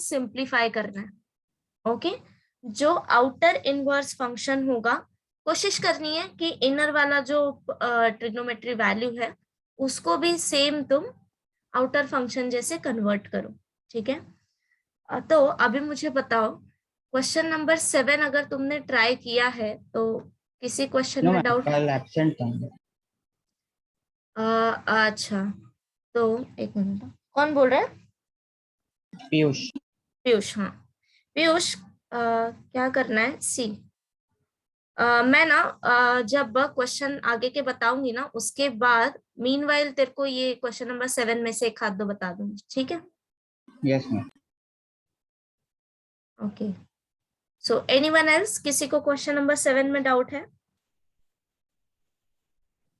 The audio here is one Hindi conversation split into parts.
सिंप्लीफाई करना है। ओके, जो आउटर इनवर्स फंक्शन होगा कोशिश करनी है कि इनर वाला जो ट्रिग्नोमेट्री वैल्यू है उसको भी सेम तुम आउटर फंक्शन जैसे कन्वर्ट करो। ठीक है, तो अभी मुझे बताओ क्वेश्चन नंबर 7 अगर तुमने ट्राई किया है तो किसी क्वेश्चन में डाउट? अच्छा, तो एक मिनट, कौन बोल रहा है? पीयूष। पीयूष, हाँ पीयूष, क्या करना है? सी मैं ना जब क्वेश्चन आगे के बताऊंगी ना उसके बाद मीनवाइल तेरे को ये क्वेश्चन नंबर 7 में से एक आध दो बता दूंगी, ठीक है? Yes ma'am. Okay, so anyone else, किसी को क्वेश्चन नंबर 7 में डाउट है?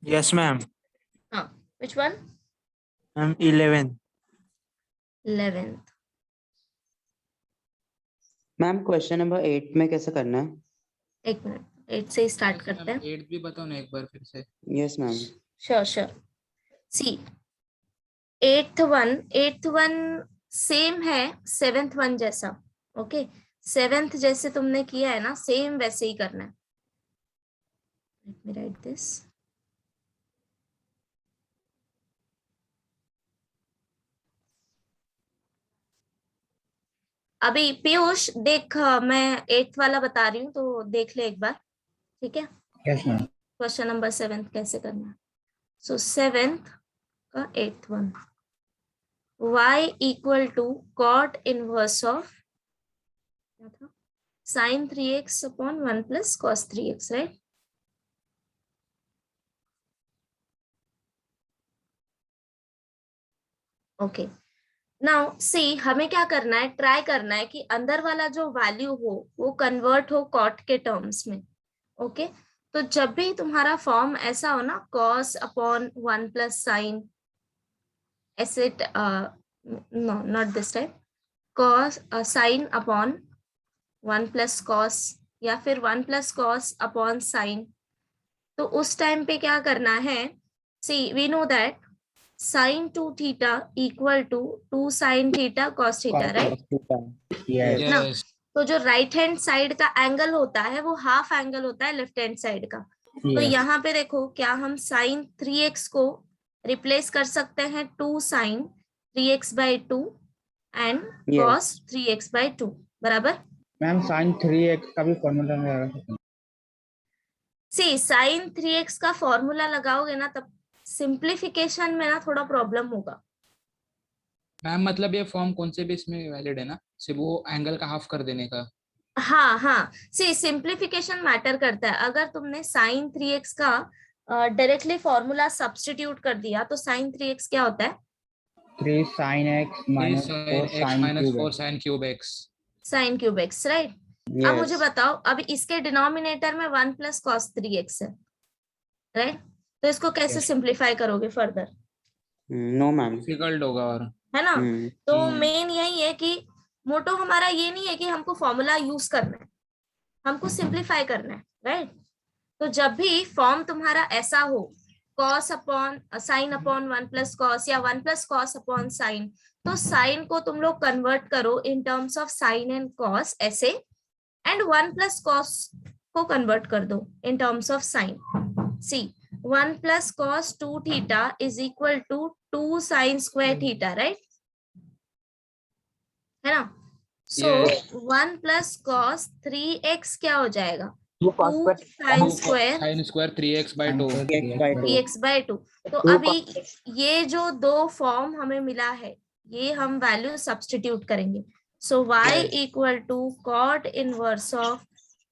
Yes ma'am. हाँ, which one? Ma'am 11th। 11th। Ma'am question number 8 में कैसे करना है? एक मिनट, 8 से ही स्टार्ट करते हैं। 8 भी बताओ ना एक बार फिर से। Yes ma'am. Sure sure. See 8th one same है 7th वन जैसा। ओके, 7th जैसे तुमने किया है ना सेम वैसे ही करना है। Let me right this. अभी पीयूष देख, मैं 8th वाला बता रही हूँ तो देख ले एक बार, ठीक है? Yes ma'am. क्वेश्चन नंबर 7 कैसे करना है। सो 7th का 8th one, y equal to cot inverse of क्या था, sine 3x upon 1 plus cos 3x, right? Okay, now see हमें क्या करना है, ट्राई करना है कि अंदर वाला जो वैल्यू हो वो कन्वर्ट हो कॉट के टर्म्स में। ओके, तो जब भी तुम्हारा फॉर्म ऐसा हो ना कॉस अपॉन 1 प्लस साइन, ऐसे no not this type, cos sine upon 1 plus cos या फिर 1 प्लस कॉस अपॉन साइन, तो उस टाइम पे क्या करना है? See we know that sin 2 theta equal to 2 sin theta cos theta, right? ना, यस। तो जो राइट हैंड साइड का एंगल होता है वो हाफ एंगल होता है लेफ्ट हैंड साइड का। तो यहाँ पे देखो, क्या हम sin 3x को रिप्लेस कर सकते हैं 2 sin 3x by 2 and cos 3x by 2 बराबर? मैम sin 3x का भी फॉर्मूला में लगा सकते हैं। सी sin 3x का फॉर्मूला लगाओगे ना तब सिंप्लीफिकेशन में ना थोड़ा प्रॉब्लम होगा। मैम मतलब ये फॉर्म कौन से बेस में वैलिड है ना, सिर्फ वो एंगल का हाफ कर देने का? हाँ हाँ, सी सिंप्लीफिकेशन मैटर करता है। अगर तुमने sin 3x का डायरेक्टली फॉर्मूला सब्स्टिट्यूट कर दिया तो sin 3x क्या होता है? 3 sin x minus 4 sin cube x। sin cube x, right? अब मुझे बताओ, अब इसके डिनोमिनेटर में 1 प्लस कॉस 3x है, राइट? तो इसको कैसे सिंप्लीफाई करोगे फर्दर? नो मैम, डिफिकल्ट होगा और, है ना? तो मेन यही है कि मोटो हमारा ये नहीं है कि हमको फॉर्मूला यूज करना है, हमको सिंप्लीफाई करना है, राइट? तो जब भी फॉर्म तुम्हारा ऐसा हो cos upon sine upon 1 plus cos या 1 प्लस कॉस अपॉन साइन, तो साइन को तुम लोग कन्वर्ट करो in terms of sine and cos ऐसे, एंड 1 प्लस कॉस को कन्वर्ट कर दो in terms of sine. See 1 plus cos 2 theta is equal to 2 sine square theta, right? है ना? सो 1 प्लस कॉस 3x क्या हो जाएगा? 2 sine square sin square 3x by 2। 3x by 2। तो अभी ये जो दो फॉर्म हमें मिला है ये हम वैल्यू सब्स्टिट्यूट करेंगे। So y equal to cot inverse of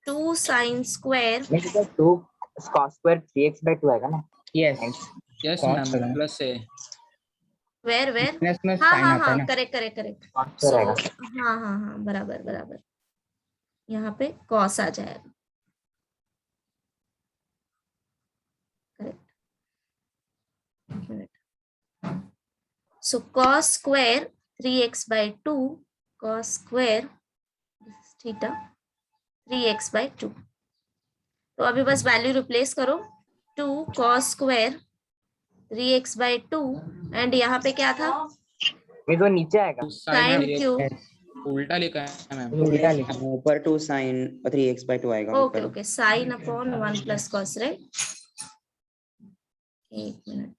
2 sine square 2 cos square 3x by 2 आएगा ना? यस यस मैम, प्लस से वेर में हाँ sin हाँ आता है हाँ, ना। करेक्ट। cos सो आएगा। हाँ हाँ हाँ, बराबर, यहाँ पे cos आ जाएगा, correct. So cos square 3x by 2 cos square theta 3x by 2। तो अभी बस वैल्यू रिप्लेस करो, 2 cos square 3x by 2 and यहाँ पे क्या था? ये तो नीचे आएगा। sin क्यूब उल्टा लिखा है मैम। उल्टा लिखा है। ऊपर 2 sin 3x by 2 आएगा ओके ऊपर। Okay, sine upon 1 plus cos, right? एक मिनट।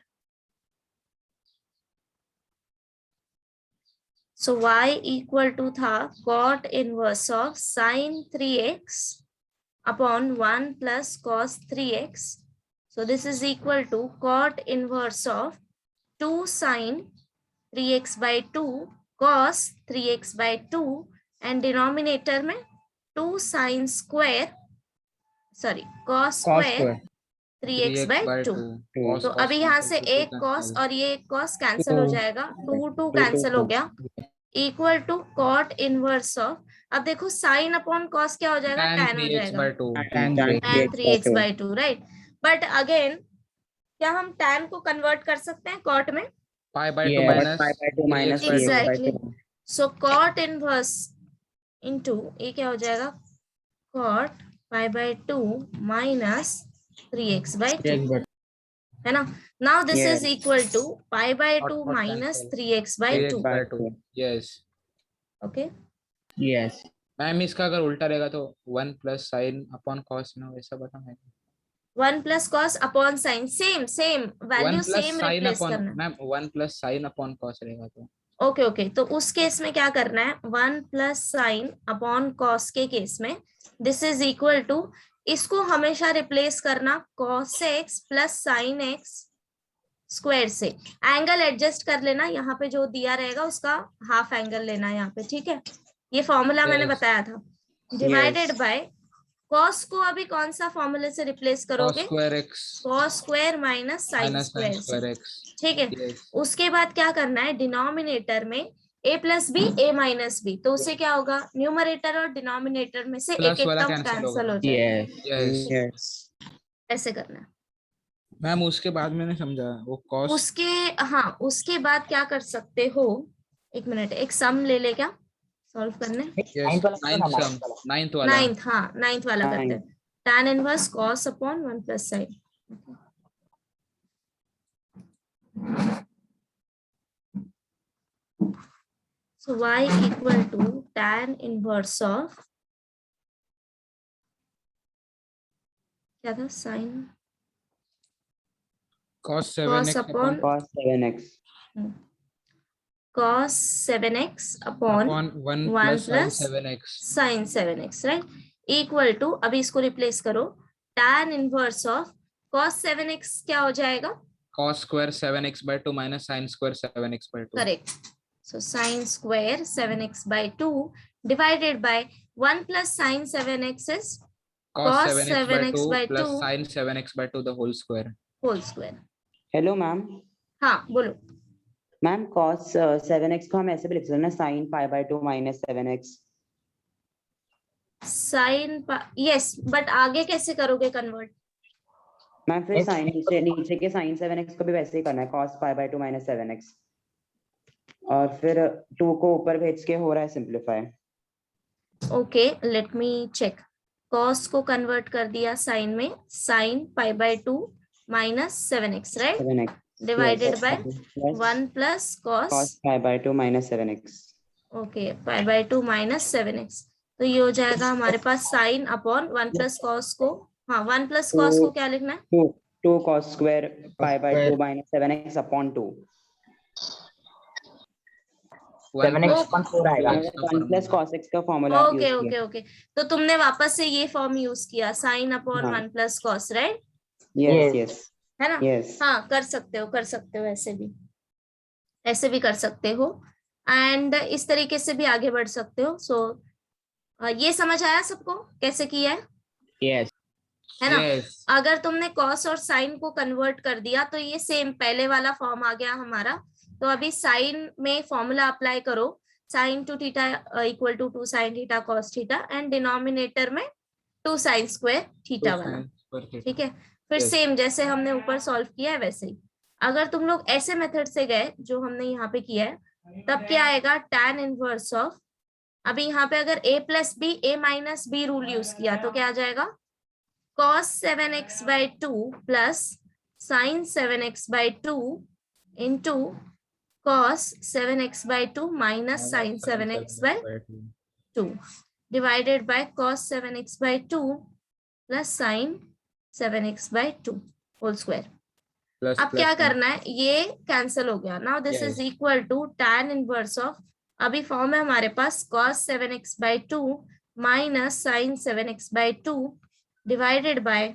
सो y इक्वल टू था cot inverse of sine 3x upon 1 plus cos 3x. So this is equal to cot inverse of 2 sin 3x by 2 cos 3x by 2 and denominator में 2 sin square cos square 3x by 2. तो अभी यहाँ से एक cos और ये एक cos कैंसिल हो जाएगा, 2 कैंसिल हो गया, equal to cot inverse of, अब देखो sin अपॉन cos क्या हो जाएगा, tan हो जाएगा, tan tan 3x by 2, right? But again क्या हम tan को कन्वर्ट कर सकते हैं cot में? Pi by 2 Yes. Minus Exactly. So cot inverse into ये क्या हो जाएगा, cot pi by 2 minus 3x by 2, है ना? Now this Yes. is equal to pi by 2 Or minus cancel. 3x by 2. by 2. Yes. Okay. Yes. Ma'am इसका अगर उल्टा रहेगा तो 1 प्लस साइन अपॉन कॉस ना वैसा बताना 1 plus cos upon sin, same value, 1 plus same sine replace upon करना है. Ma'am 1 plus sine upon cos रहेगा तो ओके, तो उस केस में क्या करना है, 1 प्लस साइन अपॉन कॉस के केस में दिस इज इक्वल टू, इसको हमेशा रिप्लेस करना cos x plus sign x square से. एंगल एडजस्ट कर लेना, यहाँ पे जो दिया रहेगा उसका हाफ एंगल लेना है यहाँ पे, ठीक है? ये फॉर्मूला मैंने बताया था. डिवाइडेड बाय cos को अभी कौन सा फॉर्मूले से रिप्लेस करोगे, cos square minus sine square, ठीक है? उसके बाद क्या करना है, डिनोमिनेटर में a plus B a minus B, तो उससे क्या होगा, न्यूमरेटर और डिनोमिनेटर में से एक टर्म कैंसिल हो जाएगा. ऐसे करना है मैम. उसके बाद मैंने समझा वो कॉस, उसके बाद क्या कर सकते हो, एक मिनट, एक सम ले ले क्या सॉल्व करने, नाइन्थ वाला करते हैं. tan inverse cos upon 1 plus sign. So y equal to tan inverse of क्या था, sin cos 7x upon cos 7x cos 7x upon 1 plus 7x sin 7x, right? Equal to, अभी इसको रिप्लेस करो, tan inverse of cos 7x क्या हो जाएगा, cos square 7x by 2 minus sin square 7x by 2. Correct. So sin square 7x by 2 divided by 1 plus sin 7x is cos 7x by 2 plus sin 7x by 2 the whole square. Hello ma'am. हाँ बोलो मैम, cos 7x को हम ऐसे भी लिख सकते हैं ना, sin pi by 2 minus 7x. sin, yes, but आगे कैसे करोगे कन्वर्ट? मैम फिर sin नीचे के sin 7x को भी वैसे ही करना है, cos pi by 2 minus 7x, और फिर 2 को ऊपर भेज के हो रहा है simplify. Okay, let me check. cos को कन्वर्ट कर दिया sin में, sin pi by 2 minus 7x, right? 7x divided by 1 plus cos pi by 2 minus 7x. Okay, pi by 2 minus 7x, तो ये हो जाएगा हमारे पास sin अपॉन 1 plus cos को, हाँ 1 plus cos को क्या लिखना है, 2 cos square pi by 2 minus 7x upon 2. 7x upon 4 आएगा. 1 plus cos x का फॉर्मूला यूज किया. ओके, तो तुमने वापस से ये फॉर्म यूज किया, sin upon 1 plus cos, right? Yes है ना? यस. हाँ, कर सकते हो, ऐसे भी कर सकते हो, एंड इस तरीके से भी आगे बढ़ सकते हो. सो ये समझ आया सबको कैसे किया है? Yes. है ना? अगर तुमने cos और sin को कन्वर्ट कर दिया तो ये सेम पहले वाला फॉर्म आ गया हमारा. तो अभी sin में फॉर्मूला अप्लाई करो, sin two theta equal to 2 sin theta cos theta, and denominator में 2 sin स्क्वायर थीटा वाला, ठीक है? फिर सेम जैसे हमने ऊपर सॉल्व किया है वैसे ही. अगर तुम लोग ऐसे मेथड से गए जो हमने यहाँ पे किया है, तब क्या आएगा, tan इनवर्स ऑफ, अभी यहाँ पे अगर a plus B a minus B rule use किया तो क्या आ जाएगा, cos 7x by 2 plus sin 7x by 2 into cos 7x by 2 minus sin 7x by 2 divided by cos 7x by 2 plus sin 7x by 2 whole square. अब क्या करना है, ये कैंसिल हो गया. Now this is equal to tan inverse of, अभी फॉर्म है हमारे पास cos 7x by 2 minus sin 7x by 2 divided by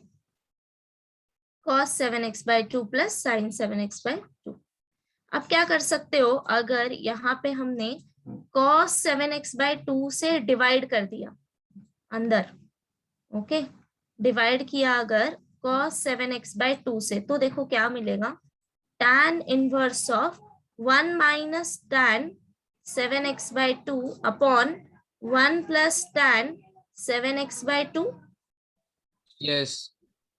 cos 7x by 2 plus sin 7x by 2. अब क्या कर सकते हो, अगर यहाँ पे हमने cos 7x by 2 से डिवाइड कर दिया अंदर, ओके, डिवाइड किया अगर cos 7x by 2 से, तो देखो क्या मिलेगा, tan inverse of 1 minus tan 7x by 2 upon 1 plus tan 7x by 2. Yes,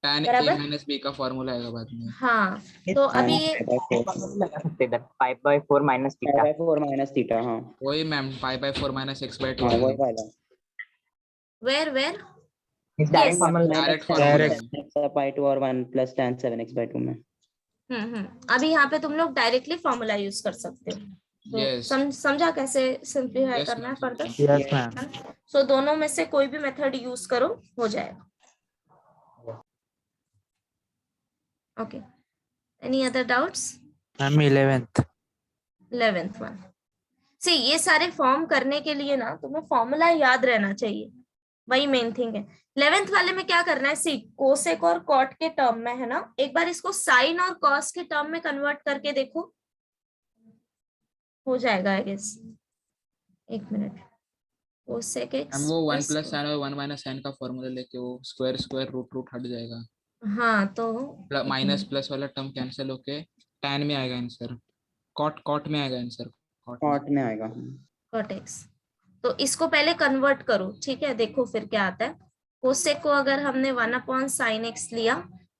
tan a minus b का फॉर्मूला आएगा बाद में. हाँ, तो अभी ये लगा सकते हैं 5/4 minus theta. 5/4 minus theta, हाँ वही मैम, 5/4 minus x by 2. हाँ वही वाला. where It's direct formula. Direct formula. x by 2 और 1 plus tan 7x by 2 में. अभी यहाँ पे तुम लोग डायरेक्टली फॉर्मूला यूज कर सकते हो. तो Yes. समझा कैसे सिंप्लीफाई Yes, करना है ma'am. फर्दर. Yes, ma'am. सो दोनों में से कोई भी मेथड यूज करो, हो जाएगा. Okay, any other doubts? Ma'am, 11th. 11th one. See, ये सारे फॉर्म करने के लिए ना तुम्हें फॉर्मूला याद रहना चाहिए, वही मेन थिंग है. 11th वाले में क्या करना है, सी कोसेक और कॉट के टर्म में है ना, एक बार इसको साइन और कॉस के टर्म में कन्वर्ट करके देखो, हो जाएगा आई गेस. एक मिनट, कोसेक एक्स, वो 1 प्लस sin और 1 माइनस sin का फॉर्मूला लेके वो स्क्वायर रूट हट जाएगा. हाँ, तो माइनस प्लस वाला टर्म कैंसिल होके tan में आएगा आंसर, कॉट में आएगा आंसर, कॉट में आएगा. Cot x. तो इसको पहले कन्वर्ट करो, ठीक है, देखो फिर क्या आता है. कोसेक को अगर हमने 1 अपॉन साइन एक्स लिया,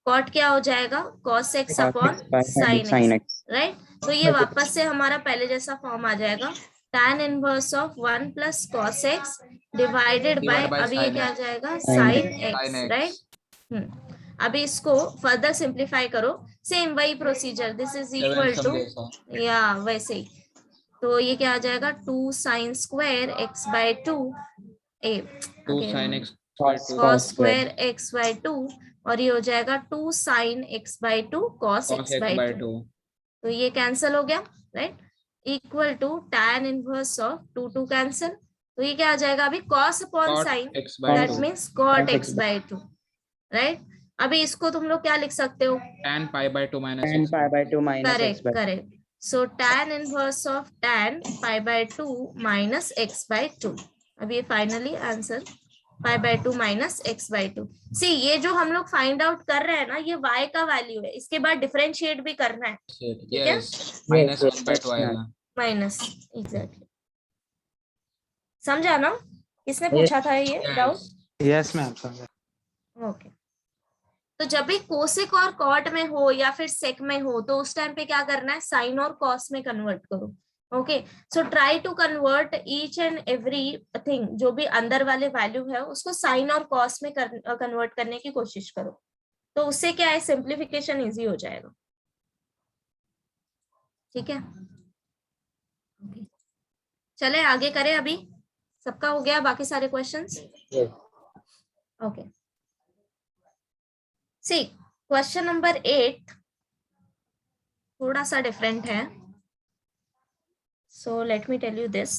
कॉट क्या हो जाएगा, cos x upon sine x, right. तो ये वापस से हमारा पहले जैसा फॉर्म आ जाएगा, tan inverse of 1 plus cos x divided by, अभी ये क्या आ जाएगा, साइन एक्स, राइट. अभी इसको फर्दर सिंप्लीफाई करो, सेम वही procedure, this is equal to, या वैसे ही. तो ये क्या आ जाएगा, 2 sine square x by 2 2 sin x cos square x by 2, और ये हो जाएगा 2 sine x by 2 cos x by 2. तो ये कैंसिल हो गया, right. Equal to tan inverse of 2 cancel, तो ये क्या आ जाएगा अभी, cos upon sine, that means cot x by 2, right. अभी इसको तुम लोग क्या लिख सकते हो, tan pi by 2 minus tan x. pi by 2 minus x correct by 2. Correct. So tan inverse of tan pi by 2 minus x by 2. अब ये finally answer pi by 2 minus x by 2. सी, ये जो हम लोग फाइंड आउट कर रहे हैं ना, ये y का वैल्यू है, इसके बाद डिफरेंशिएट भी करना है, Yes, minus 1 by 2 आएगा. Minus, exactly. समझा ना, किसने पूछा था ये डाउट? Yes, ma'am. समझा. ओके. तो जब भी कोसेक और कॉट में हो या फिर सेक में हो, तो उस टाइम पे क्या करना है, साइन और कॉस में कन्वर्ट करो. Okay, so try to convert each and every thing, जो भी अंदर वाले वैल्यू है उसको साइन और कॉस में कन्वर्ट करने की कोशिश करो, तो उससे क्या है, सिंप्लीफिकेशन इजी हो जाएगा. ठीक है, चले आगे करें. अभी सबका हो गया, बाकी सारे questions? Okay. See, question number 8 थोड़ा सा डिफरेंट है. So let me tell you this.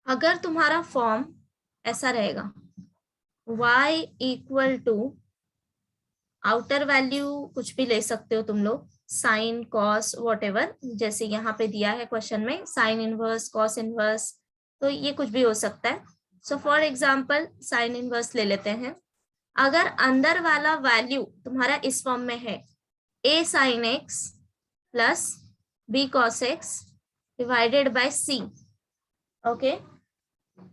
अगर तुम्हारा फॉर्म ऐसा रहेगा, y equal to outer value कुछ भी ले सकते हो तुम लोग, साइन कॉस व्हाटएवर, जैसे यहाँ पे दिया है क्वेश्चन में, साइन इनवर्स कॉस इनवर्स, तो ये कुछ भी हो सकता है. So for example sine inverse ले लेते हैं. अगर अंदर वाला वैल्यू तुम्हारा इस फॉर्म में है, a sin x plus b cos x divided by c, okay.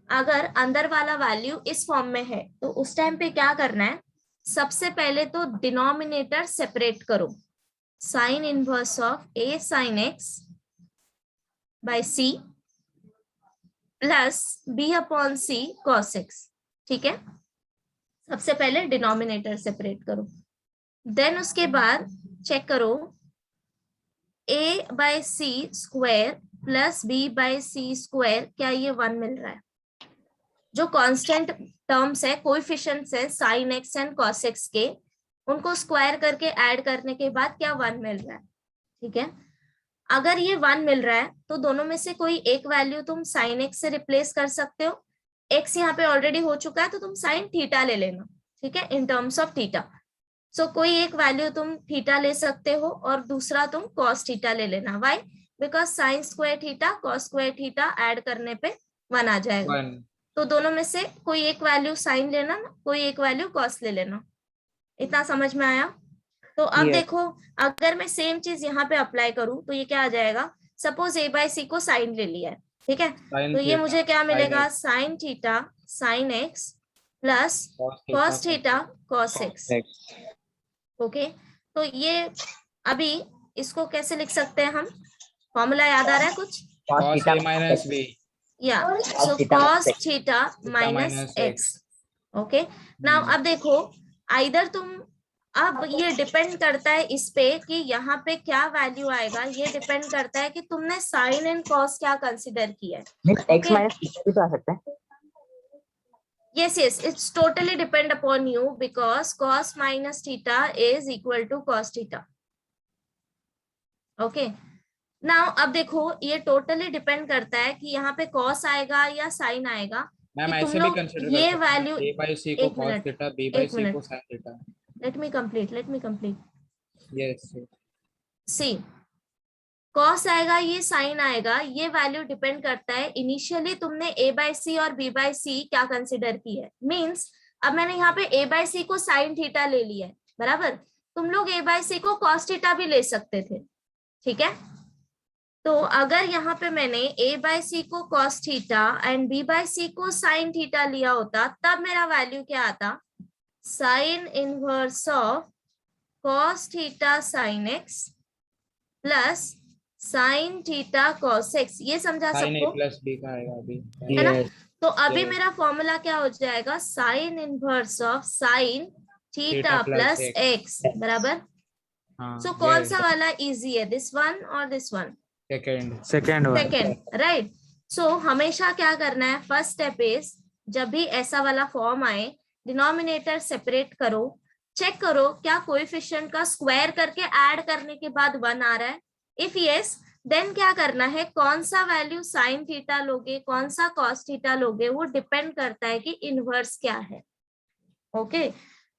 अगर अंदर वाला वैल्यू इस फॉर्म में है, तो उस टाइम पे क्या करना है, सबसे पहले तो डिनोमिनेटर सेपरेट करो, sine inverse of a sin x by c plus b upon c cos x. ठीक है, सबसे पहले डिनोमिनेटर सेपरेट करो, देन उसके बाद चेक करो a by c square plus b by c square, क्या ये 1 मिल रहा है? जो कांस्टेंट टर्म्स है, कोएफिशिएंट्स है sin x and cos x के, उनको स्क्वायर करके ऐड करने के बाद क्या 1 मिल रहा है? ठीक है, अगर ये 1 मिल रहा है तो दोनों में से कोई एक वैल्यू तुम sin x से रिप्लेस कर सकते हो। x यहाँ पे ऑलरेडी हो चुका है तो तुम sin थीटा ले लेना, ठीक है, इन टर्म्स ऑफ थीटा। सो कोई एक वैल्यू तुम थीटा ले सकते हो और दूसरा तुम cos थीटा ले लेना। Why? Because sin square theta cos square theta add करने पे 1 आ जाएगा। तो दोनों में से कोई एक वैल्यू sin लेना, कोई एक वैल्यू cos ले लेना। इतना समझ में आया? तो अब देखो, अगर मैं सेम चीज यहाँ पे अप्लाई करूं तो ये क्या आ जाएगा? सपोज a बाय सी को sin ले लिया है, ठीक है, तो ये मुझे क्या मिलेगा? sin theta sin x plus cos theta cos x। Okay, तो ये अभी इसको कैसे लिख सकते हैं हम? फॉर्मूला याद आ रहा है कुछ? cos a minus b। या सो cos theta minus x। Okay, now अब देखो, आइदर तुम, अब ये डिपेंड करता है इस पे कि यहाँ पे क्या वैल्यू आएगा। ये डिपेंड करता है कि तुमने साइन एंड कॉस क्या कंसीडर किया है। x माइनस थीटा भी तो आ सकता है। Yes, it's totally depend upon you because cos minus theta is equal to cos theta. Okay. Now अब देखो, ये totally depend करता है कि यहाँ पे cos आएगा या sin आएगा। मैम कि ऐसे भी कंसीडर ये कर सकते हैं, वैल्यू, a by c को cos theta, b by c को sin theta. let me complete. Yes। See, cos आएगा, ये sin आएगा, ये वैल्यू डिपेंड करता है इनिशियली तुमने a बाय सी और b बाय सी क्या कंसिडर की है। मींस अब मैंने यहाँ पे a बाय सी को sin थीटा ले लिया है, बराबर। तुम लोग a बाय सी को cos थीटा भी ले सकते थे, ठीक है। तो अगर यहाँ पे मैंने a बाय सी को cos theta and b by C को sin थीटा लिया होता, तब मेरा वैल्यू क्या आता? sin inverse of cos theta sin x plus sin theta cos x। ये समझा सबको? प्लस b का आएगा अभी, है ना? तो अभी मेरा फॉर्मूला क्या हो जाएगा? sin inverse of sin theta plus x, बराबर। सो कौन सा वाला इजी है, दिस वन और this one? Second right. So हमेशा क्या करना है, फर्स्ट स्टेप इज, जब भी ऐसा वाला फॉर्म आए, डिनोमिनेटर सेपरेट करो, चेक करो क्या कोएफिशिएंट का स्क्वायर करके ऐड करने के बाद 1 आ रहा है। इफ यस, देन क्या करना है, कौन सा वैल्यू साइन थीटा लोगे, कौन सा कॉस थीटा लोगे, वो डिपेंड करता है कि इनवर्स क्या है। ओके,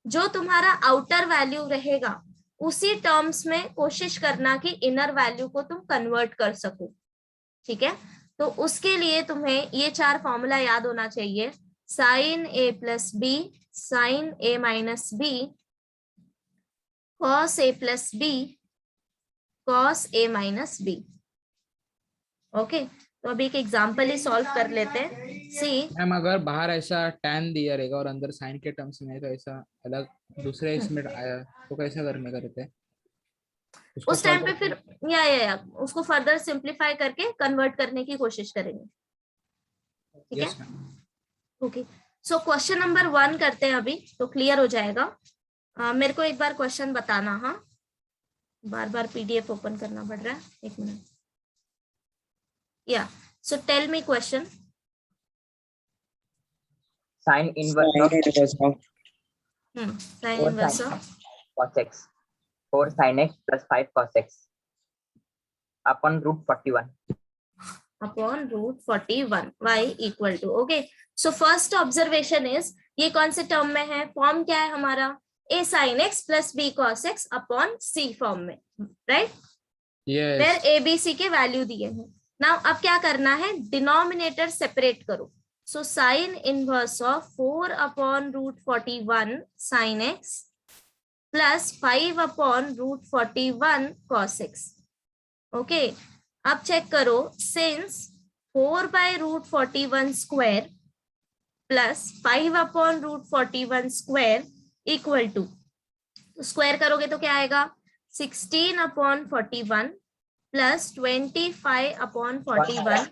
जो तुम्हारा आउटर वैल्यू रहेगा उसी टर्म्स में कोशिश करना कि इनर वैल्यू को तुम कन्वर्ट कर सको, ठीक है। तो उसके लिए तुम्हें ये 4 फॉर्मूला याद होना चाहिए। Sign a plus B, sign a minus B, cos A plus B, cos A minus B. Okay, तो अभी एक एग्जांपल ही सॉल्व कर लेते हैं। सी मैम, अगर बाहर ऐसा tan दिया रहेगा और अंदर साइन के टर्म्स में है, तो ऐसा अलग दूसरे इसमें आया तो कैसा करने का रहता है? उस टाइम पे फिर या उसको फर्दर सिंप्लीफाई करके कन्वर्ट करने की कोशिश करेंगे, ठीक है। ओके, सो क्वेश्चन नंबर 1 करते हैं अभी, तो क्लियर हो जाएगा। मेरे को एक बार क्वेश्चन बताना। हाँ, बार बार पीडीएफ ओपन करना पड़ रहा है, एक मिनट। या so tell me question. sin inverse of sin inverse of cos x 4 sin x plus 5 cos x upon root 41 upon root 41 y equal to। Okay, so first observation is, ये कौन से टर्म में है? फॉर्म क्या है हमारा? a sin x plus b cos x upon c form में, राइट? फिर a b c के वैल्यू दिए हैं। नाउ अब क्या करना है, डिनोमिनेटर सेपरेट करो। So sine inverse of 4 upon root 41 sin x plus 5 upon root 41 cos x। Okay, अब चेक करो, since 4 by root 41 square plus 5 upon root 41 square equal to, square करोगे तो क्या आएगा? 16 upon 41 plus 25 upon 41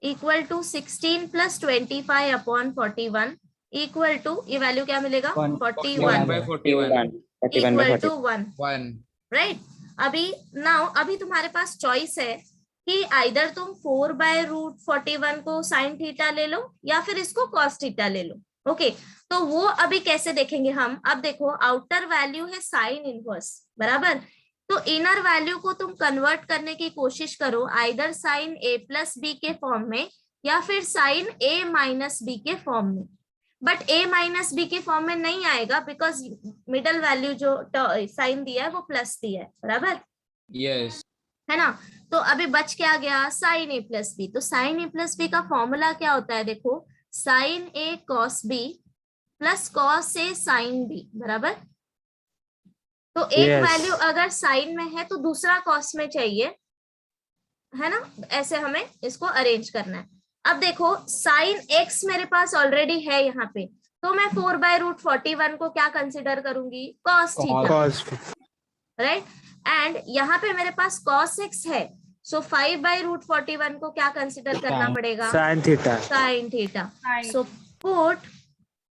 equal to 16 plus 25 upon 41 equal to, ये वैल्यू क्या मिलेगा? 41 इक्वल टू 1, राइट? अभी तुम्हारे पास चॉइस है कि आइदर तुम 4/√41 को साइन थीटा ले लो या फिर इसको कॉस थीटा ले लो। ओके, तो वो अभी कैसे देखेंगे हम। अब देखो, आउटर वैल्यू है साइन इनवर्स, बराबर। तो इनर वैल्यू को तुम कन्वर्ट करने की कोशिश करो, आइदर साइन a+b के फॉर्म में या फिर साइन a-b के फॉर्म में। बट a-b के फॉर्म में नहीं आएगा बिकॉज मिडल वैल्यू जो साइन दिया है वो प्लस दिया है, बराबर। यस, है ना। तो अभी बच क्या गया, साइन a+b। तो साइन a+b का फॉर्मूला क्या होता है, देखो, साइन a cos b प्लस कॉस a साइन b, बराबर। तो एक Yes. वैल्यू अगर साइन में है तो दूसरा कॉस में चाहिए, है ना। ऐसे हमें इसको अरेंज करना है। अब देखो, साइन x मेरे पास ऑलरेडी है यहाँ पे, तो मैं 4/√41 को क्या कंसिडर करूंगी, cos theta, Cos. Right. And यहाँ पे मेरे पास cos x है, सो 5/√41 को क्या कंसिडर करना पड़ेगा, Sin theta. Sine theta. So put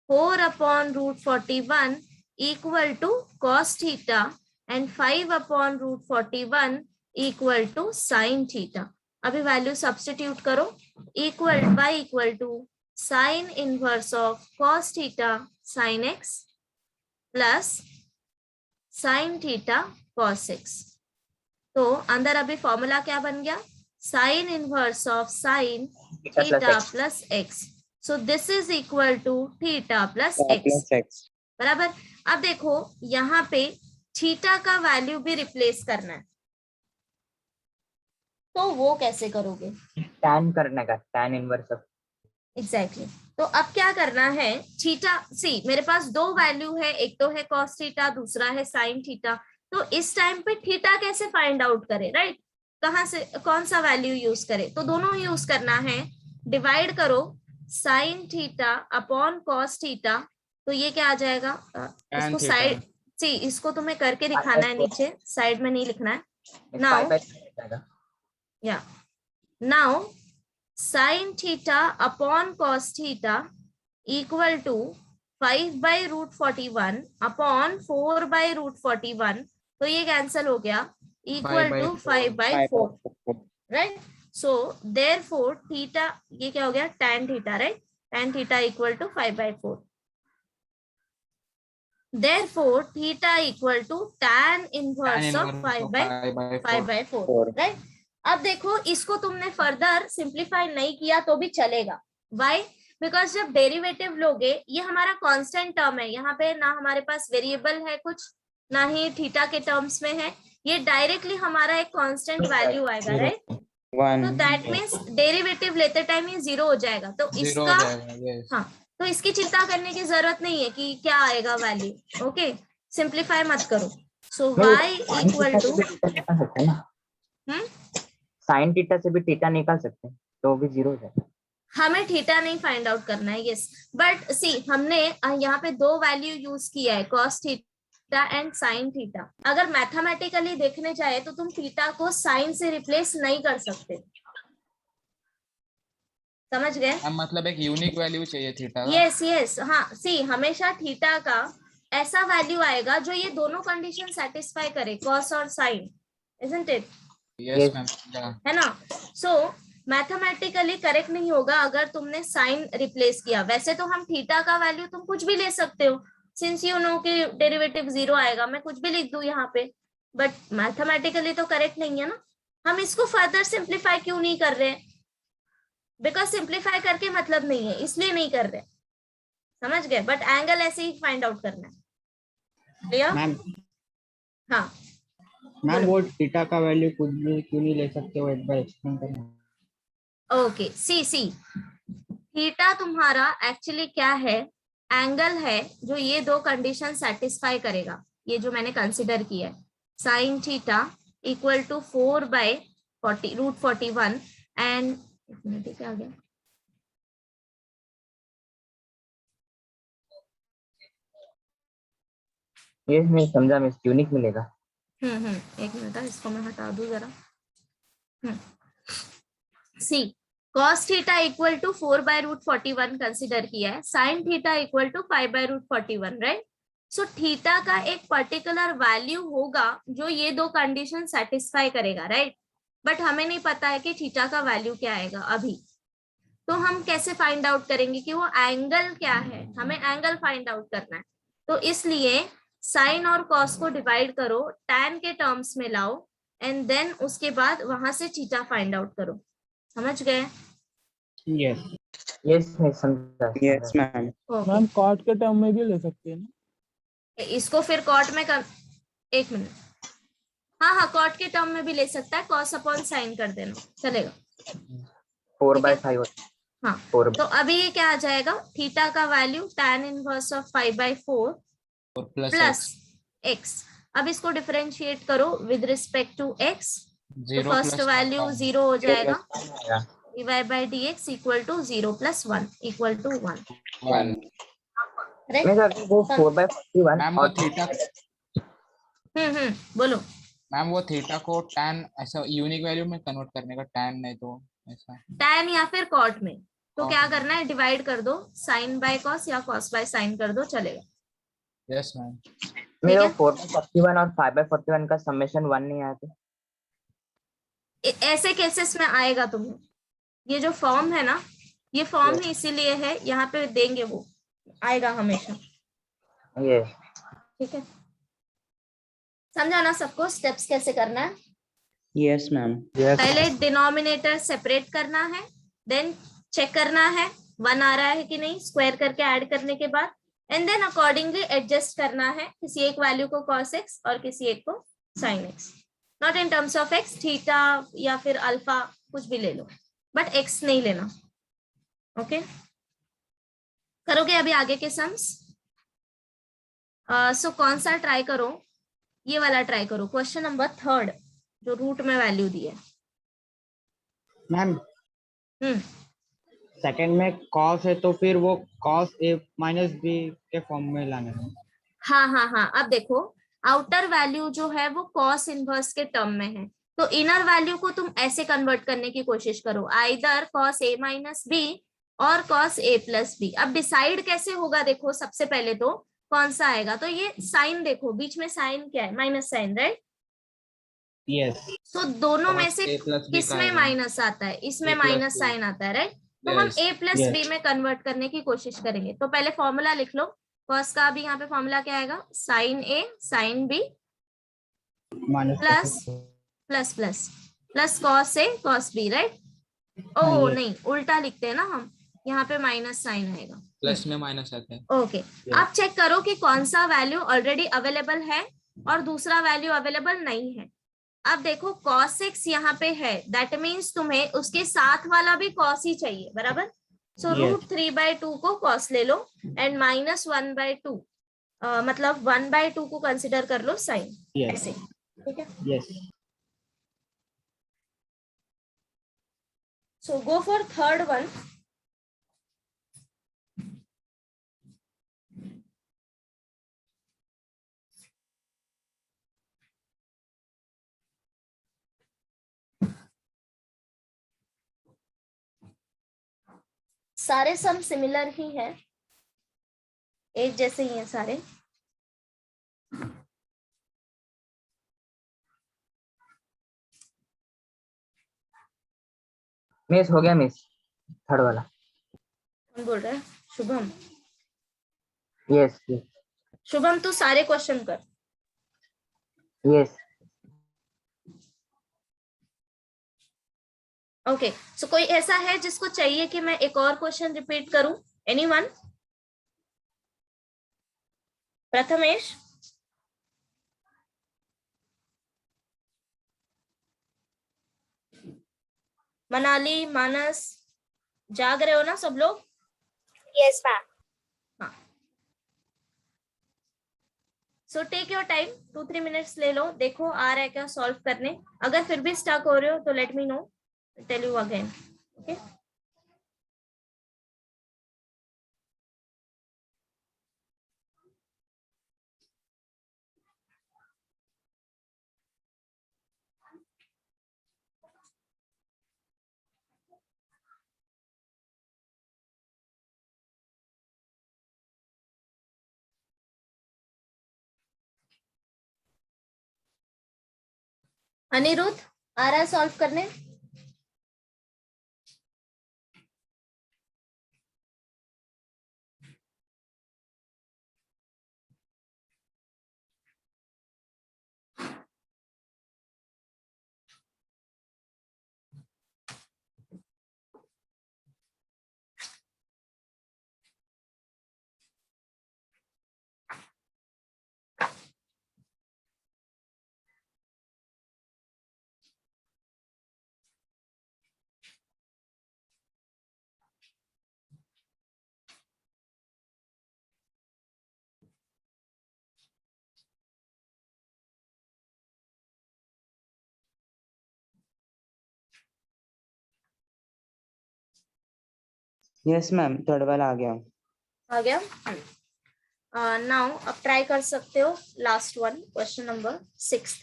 4/√41 equal to cos theta and 5/√41 equal to sine theta. अभी वैल्यू सब्स्टिट्यूट करो, equal to sine inverse of cos theta sine x plus sine theta cos x। तो अंदर अभी फॉर्मूला क्या बन गया, sine inverse of sine theta plus x। So this is equal to theta plus x, बराबर। अब देखो यहाँ पे थीटा का वैल्यू भी रिप्लेस करना है, तो वो कैसे करोगे, tan करने का, tan इनवर्स ऑफ। एग्जैक्टली तो अब क्या करना है, थीटा, सी मेरे पास दो वैल्यू है, एक तो है cos थीटा, दूसरा है साइन थीटा। तो इस टाइम पे थीटा कैसे फाइंड आउट करें, राइट। कहाँ से कौन सा वैल्यू यूज करें, तो दोनों यूज करना है। डिवाइड करो sign theta upon cos theta, तो ये क्या आ जाएगा, इसको साइड, सी इसको तुम्हें करके दिखाना है, नीचे साइड में नहीं लिखना है। Now sine theta upon cos theta equal to 5/√41 upon 4/√41, तो ये कैंसिल हो गया, equal to 5/4, right. So therefore theta, ये क्या हो गया, tan theta, right. tan theta equal to 5/4, therefore theta equal to tan inverse of 5/4, right. अब देखो, इसको तुमने फर्दर सिंप्लीफाई नहीं किया तो भी चलेगा, व्हाई, बिकॉज जब डेरिवेटिव लोगे, ये हमारा कांस्टेंट टर्म है, यहाँ पे ना हमारे पास वेरिएबल है कुछ, ना ही थीटा के टर्म्स में है, ये डायरेक्टली हमारा एक कांस्टेंट वैल्यू आएगा, राइट। तो दैट मीन्स डेरिवेटिव लेते टाइम ये 0 हो जाएगा, तो इसका हाँ, तो इसकी चिंता करने की जरूरत नहीं है कि क्या आएगा वैल्यू। ओके, सिंप्लीफाई मत करो। So y equal to sine theta से भी थीटा निकाल सकते हैं, तो भी 0 हो जाएगा। हमें थीटा नहीं फाइंड आउट करना है, यस, बट सी हमने यहाँ पे दो वैल्यू यूज किया है, cos theta and sine theta. अगर मैथमेटिकली देखने जाए तो तुम थीटा को साइन से रिप्लेस नहीं कर सकते, समझ गए, मतलब एक यूनिक वैल्यू चाहिए थीटा का। यस, हाँ, सी हमेशा थीटा का ऐसा वैल्यू आएगा जो ये दोनों कंडीशन सेटिस्फाई करे, cos और sine, isn't it, yes ma'am, है ना। सो मैथमेटिकली करेक्ट नहीं होगा अगर तुमने साइन रिप्लेस किया। वैसे तो हम थीटा का वैल्यू तुम कुछ भी ले सकते हो, सिंस यू नो कि डेरिवेटिव 0 आएगा, मैं कुछ भी लिख दूं यहाँ पे, बट मैथमेटिकली तो करेक्ट नहीं है ना। हम इसको फर्दर सिंप्लीफाई क्यों नहीं कर रहे, बिकॉज सिंप्लीफाई करके मतलब नहीं है, इसलिए नहीं कर रहे, समझ गए। बट एंगल ऐसे ही फाइंड आउट करना है, क्लियर। हाँ मैम, वो थीटा का वैल्यू कुछ भी क्यों नहीं ले सकते, वो एक बार एक्सप्लेन करना। ओके, सी थीटा तुम्हारा एक्चुअली क्या है, एंगल है जो ये दो कंडीशन सेटिस्फाई करेगा, ये जो मैंने कंसिडर किया है, sine theta equal to 4/√41 and क्या आ गया, ये नहीं समझा मैं, यूनिक मिलेगा। एक मिनट, इसको मैं हटा दूं जरा। See cos theta equal to 4/√41 consider किया है, sine theta equal to 5/√41, right. So theta का एक पर्टिकुलर वैल्यू होगा जो ये दो कंडीशन सेटिस्फाई करेगा, राइट? बट हमें नहीं पता है कि थीटा का वैल्यू क्या आएगा अभी। तो हम कैसे फाइंड आउट करेंगे कि वो एंगल क्या है? हमें एंगल फाइंड आउट करना है। तो इसलिए साइन और कॉस को डिवाइड करो, tan के टर्म्स में लाओ, एंड देन उसके बाद वहां से थीटा फाइंड आउट करो। समझ गए? Yes. यस मिस, समझा यस समझा। मैम। ओके, मैम कॉट के टर्म में भी ले सकते हैं ना? इसको फिर कॉट में एक मिनट, हाँ हाँ, कॉट के टर्म में भी ले सकता है, कॉस अपॉन साइन कर देना चलेगा। 4/5 हाँ, 4 तो अभी ये क्या आ जाएगा? थीटा का वैल्यू tan इनवर्स ऑफ 5/4 और प्लस प्लस x। अब इसको डिफरेंशिएट करो विद रिस्पेक्ट टू x, तो 0 फर्स्ट प्लस वैल्यू 1 जीरो हो जाएगा, आएगा। dy/dx equal to 0 plus 1 equal to 1। 1. मैं अगर वो 4/41 मैम वो और थीटा, बोलो। मैम वो थीटा को tan ऐसा यूनिक वैल्यू में कन्वर्ट करने का, tan नहीं तो ऐसा। tan या फिर cot में, तो Cot क्या में। करना है? डिवाइड कर दो, sin बाय cos या cos बाय sin कर दो, चलेगा। Yes ma'am. मेरा ठीक है? 4/41 और 5/41 का समेशन 1 नहीं आया तो ऐसे केसेस में आएगा तुम्हें, ये जो फॉर्म है ना, ये फॉर्म ही इसीलिए है, यहाँ पे देंगे, वो आएगा हमेशा। ये ठीक है, समझा ना सबको स्टेप्स कैसे करना है? Yes ma'am. पहले डिनोमिनेटर सेपरेट करना है, देन चेक करना है 1 आ रहा है कि नहीं, स्क्वायर करके ऐड करने के बाद, एंड देन अकॉर्डिंगली एडजस्ट करना है, किसी एक वैल्यू को cos x और किसी एक को sin x। Not in terms of x, theta या फिर अल्फा कुछ भी ले लो, बट x नहीं लेना। ओके, करोगे अभी आगे के सम्स? सो कौन सा ट्राई करो? ये वाला ट्राई करो, क्वेश्चन नंबर 3 जो रूट में वैल्यू दी है। मैम हम्म, सेकंड में cos है तो फिर वो cos a माइनस b के फॉर्म में लाना है। हाँ हाँ हाँ, अब देखो, आउटर वैल्यू जो है वो कॉस इनवर्स के टर्म में है, तो इनर वैल्यू को तुम ऐसे कन्वर्ट करने की कोशिश करो, either cos A minus B और कॉस ए प्लस बी। अब डिसाइड कैसे होगा? देखो, सबसे पहले तो कौन सा आएगा, तो ये साइन देखो, बीच में साइन क्या है? Minus sine, right? Yes. तो दोनों में Cos से A plus B का किसमें आएगा। माइनस आता है? इसमें A plus minus B। Sine आता है, राइट? तो हम Yes. a plus Yes. B में कन्वर्ट करने की कोशिश करेंगे। तो पहले फॉर्मूला लिख लो, कॉस का भी यहाँ पे फॉर्मूला क्या आएगा? Sine A sine B minus plus plus plus plus cos A cos B, right? ओ नहीं, उल्टा लिखते हैं ना हम, यहाँ पे माइनस साइन आएगा, प्लस में माइनस आता है। ओके। आप चेक करो कि कौन सा वैल्यू ऑलरेडी अवेलेबल है और दूसरा वैल्यू अवेलेबल नहीं है। अब देखो cos x यहाँ पे है, दैट मीन्स तुम्हें उसके साथ वाला भी cos ही चाहिए, बराबर? सो Yes. √3/2 को cos ले लो एंड -1/2, मतलब 1/2 को कंसिडर कर लो साइन, Yes. ऐसे, ठीक है? Yes. So go for third one. सारे सम सिमिलर ही है, एक जैसे ही हैं सारे। मिस हो गया मिस, थर्ड वाला। कौन बोल रहा है? शुभम? यस शुभम तू सारे क्वेश्चन कर। यस। ओके, सो कोई ऐसा है जिसको चाहिए कि मैं एक और क्वेश्चन रिपीट करूं? एनीवन? प्रथमेश? मनाली, मानस, जाग रहे हो ना सब लोग? Yes ma'am. हाँ, so take your time, 2-3 minutes ले लो, देखो आ रहा है क्या सॉल्व करने। अगर फिर भी स्टक हो रहे हो तो let me know, tell you again, okay? Aniruddh आ रहा है सॉल्व करने? यस मैम, थर्ड वाला आ गया। आ गया? नाउ अब ट्राई कर सकते हो last one, question number 6।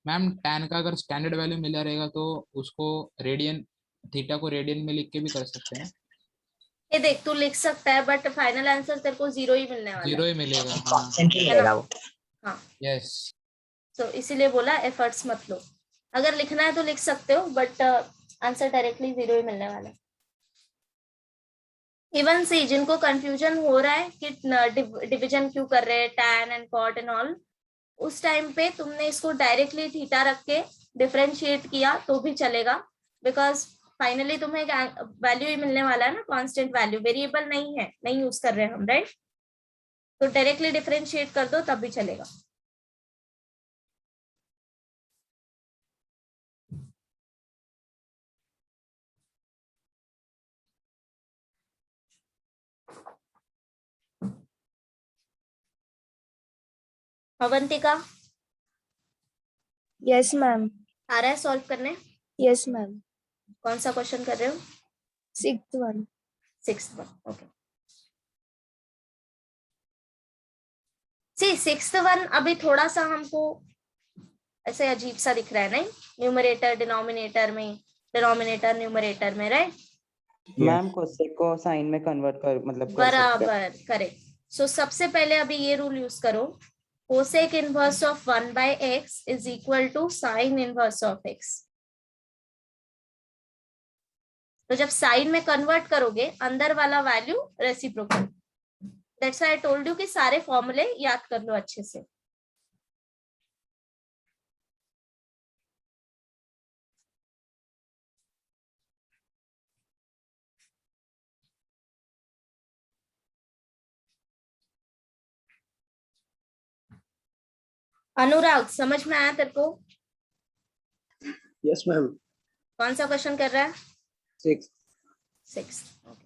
Ma'am tan का अगर स्टैंडर्ड वैल्यू मिला रहेगा तो उसको रेडियन, थीटा को रेडियन में लिख के भी कर सकते हैं। ये देख, तू लिख सकता है बट फाइनल आंसर तेरे को 0 ही मिलने वाला जीरो है। ही मिलेगा। हाँ कांस्टेंट ही है ना? मिलेगा वो। हाँ, यस। तो इसीलिए बोला एफर्ट्स मत लो। अगर लिखना है तो लिख सकते हो बट आंसर डायरेक्टली 0 ही मिलने वाला है। इवन सी जिनको कंफ्यूजन हो रहा है कि डिवीजन क्यों कर रहे हैं, tan and cot and all, उस टाइम पे तुमने इसको डायरेक्टली थीटा रख के डिफरेंशिएट किया तो भी चलेगा, बिकॉज फाइनली तुम्हें वैल्यू ही मिलने वाला है ना, कांस्टेंट वैल्यू, वेरिएबल नहीं है, नहीं यूज कर रहे हैं हम, राइट? तो डायरेक्टली डिफरेंशिएट कर दो तब भी चलेगा। Avantika, yes ma'am. आ रहा है सॉल्व करने? Yes ma'am. कौन सा क्वेश्चन कर रहे हो? 6th one. 6th one, okay. See 6th one अभी थोड़ा सा हमको ऐसे अजीब सा दिख रहा है, नहीं? न्यूमरेटर डिनोमिनेटर में, डिनोमिनेटर न्यूमरेटर में, राइट? मैम कोसेक को साइन में कन्वर्ट कर, मतलब कर सकते हैं। बराबर, करेक्ट। सो सबसे पहले अभी ये रूल यूज करो, cosec inverse of 1/x is equal to sine inverse of x। तो जब साइन में कन्वर्ट करोगे अंदर वाला value reciprocal. That's why I told you कि सारे फॉर्मूले याद कर लो अच्छे से। अनुराग, समझ में आया तेरे को? Yes ma'am. कौन सा क्वेश्चन कर रहा है? 6। ओके।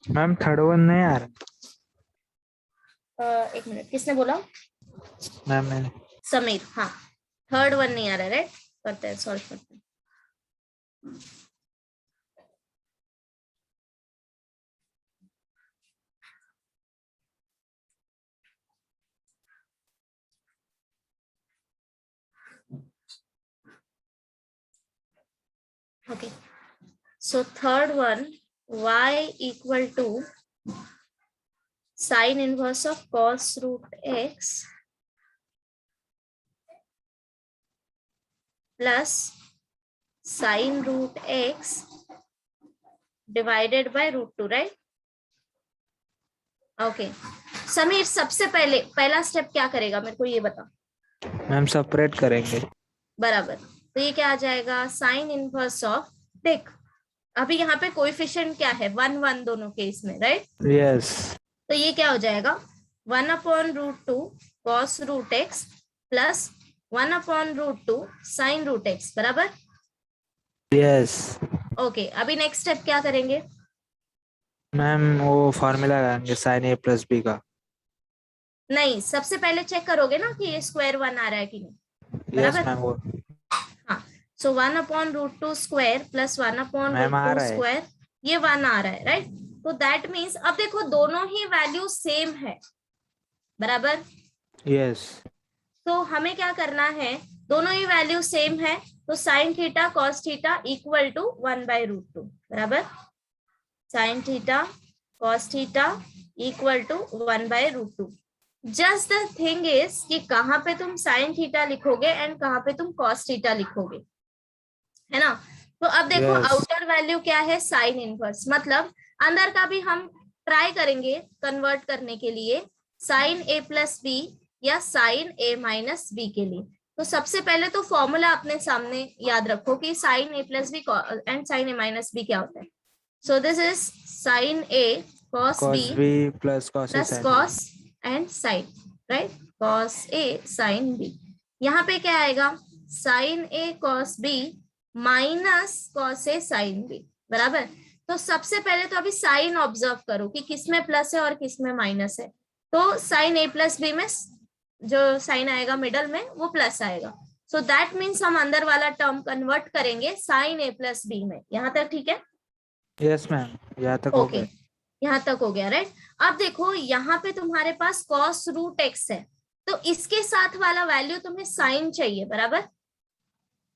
मैम थर्ड वन नहीं आ रहा। एक मिनट, किसने बोला? मैम मैंने। समीर, हाँ। थर्ड वन नहीं आ रहा, राइट? करते हैं, सॉल्व करते हैं। Okay, so third one, y equal to sine inverse of cos root x plus sine root x divided by root 2, right? Okay, Sameer सबसे पहले पहला स्टेप क्या करेगा, मेरे को ये बता। मैम सेपरेट करेंगे। बराबर, तो ये क्या आ जाएगा, साइन इनवर्स ऑफ, देख अभी यहाँ पे कोएफिशिएंट क्या है, 1 1 दोनों केस में, राइट? यस। तो ये क्या हो जाएगा, 1/√2 cos root x plus 1/√2 sin root x, बराबर? यस। ओके, अभी नेक्स्ट स्टेप क्या करेंगे? मैम वो फॉर्मूला लगाएंगे साइन a प्लस b का। नहीं, सबसे पहले चेक करोगे ना कि ये स्क्वायर 1 आ रहा है कि नहीं, यस बराबर? मैम वो। हाँ, सो 1/√2 स्क्वायर प्लस मैम आ 1/√2 रहा है। स्क्वायर, ये 1 आ रहा है, राइट? तो दैट मीन्स अब देखो दोनों ही वैल्यू सेम है, बराबर। Yes. तो हमें क्या करना है, दोनों ही वैल्यू सेम है, तो sine theta cos theta equal to 1/√2, बराबर। Sine theta cos theta equal to 1/√2। Just the thing is कि कहाँ पे तुम साइन थीटा लिखोगे एंड कहाँ पे तुम कॉस थीटा लिखोगे, है ना। तो अब देखो Yes. आउटर वैल्यू क्या है, साइन इनवर्स, मतलब अंदर का भी हम ट्राई करेंगे कन्वर्ट करने के लिए साइन ए प्लस बी या साइन ए माइनस बी के लिए। तो सबसे पहले तो फॉर्मूला अपने सामने याद रखो कि sine a plus b and sine a minus b क्या होता है। So this is sine a cos Cos b B plus cos A plus sin B. cos and sin, right? cos a sin b, यहाँ पे क्या आएगा, sin a cos b minus cos a sin b, बराबर। तो सबसे पहले तो अभी साइन ऑब्जर्व करो कि किसमें प्लस है और किसमें माइनस है। तो sin a प्लस b में जो साइन आएगा मिडल में वो प्लस आएगा, सो दैट मीन्स हम अंदर वाला टर्म कन्वर्ट करेंगे sin a प्लस b में। यहाँ तक ठीक है? Yes ma'am. यहाँ तक हो ओके, गया. यहाँ तक हो गया, राइट। अब देखो यहाँ पे तुम्हारे पास cos रूट x है, तो इसके साथ वाला वैल्यू तुम्हें साइन चाहिए, बराबर।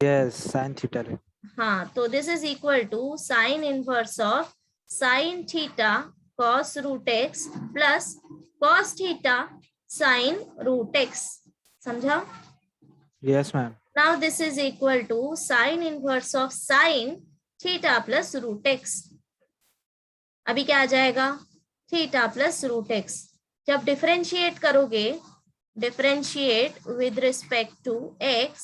Yes. Sin theta. ले. हाँ, तो this is equal to sine inverse of sine theta cos root x plus cos theta sine root x, समझा। Yes ma'am. Now this is equal to sine inverse of sine theta plus root x। अभी क्या आ जाएगा, थीटा प्लस रूट x। जब डिफरेंशिएट करोगे, differentiate with respect to x,